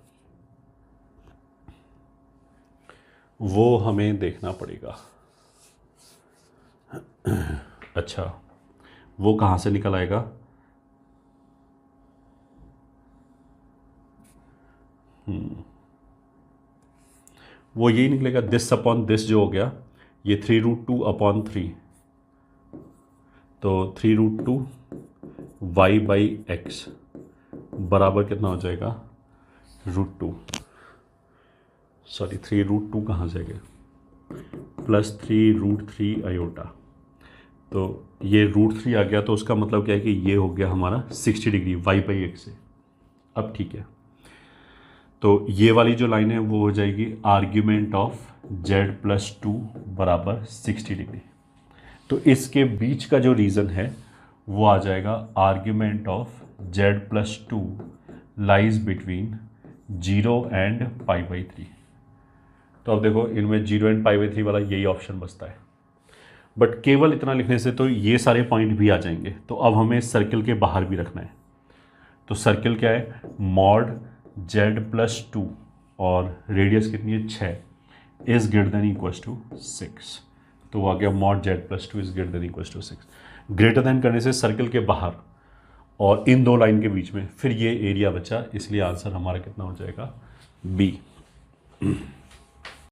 वो हमें देखना पड़ेगा। अच्छा, वो कहाँ से निकल आएगा, वो यही निकलेगा, दिस अपॉन दिस जो हो गया, ये 3√2/3, तो 3√2 y/x बराबर कितना हो जाएगा √2, सॉरी 3√2 कहाँ से गया, +3√3 आयोटा। तो ये √3 आ गया, तो उसका मतलब क्या है कि ये हो गया हमारा 60 डिग्री y/x से। अब ठीक है, तो ये वाली जो लाइन है वो हो जाएगी आर्ग्यूमेंट ऑफ z +2 बराबर 60 डिग्री। तो इसके बीच का जो रीज़न है वो आ जाएगा argument of z +2 lies between 0 and π/3। तो अब देखो इनमें 0 एंड π/3 वाला यही ऑप्शन बचता है, बट केवल इतना लिखने से तो ये सारे पॉइंट भी आ जाएंगे। तो अब हमें सर्कल के बाहर भी रखना है, तो सर्कल क्या है, मॉड z +2 और रेडियस कितनी है 6 is greater than equals to 6। तो वो आ गया mod z +2 is greater than equals to 6। Greater than करने से सर्कल के बाहर और इन 2 लाइन के बीच में फिर ये एरिया बचा, इसलिए आंसर हमारा कितना हो जाएगा B।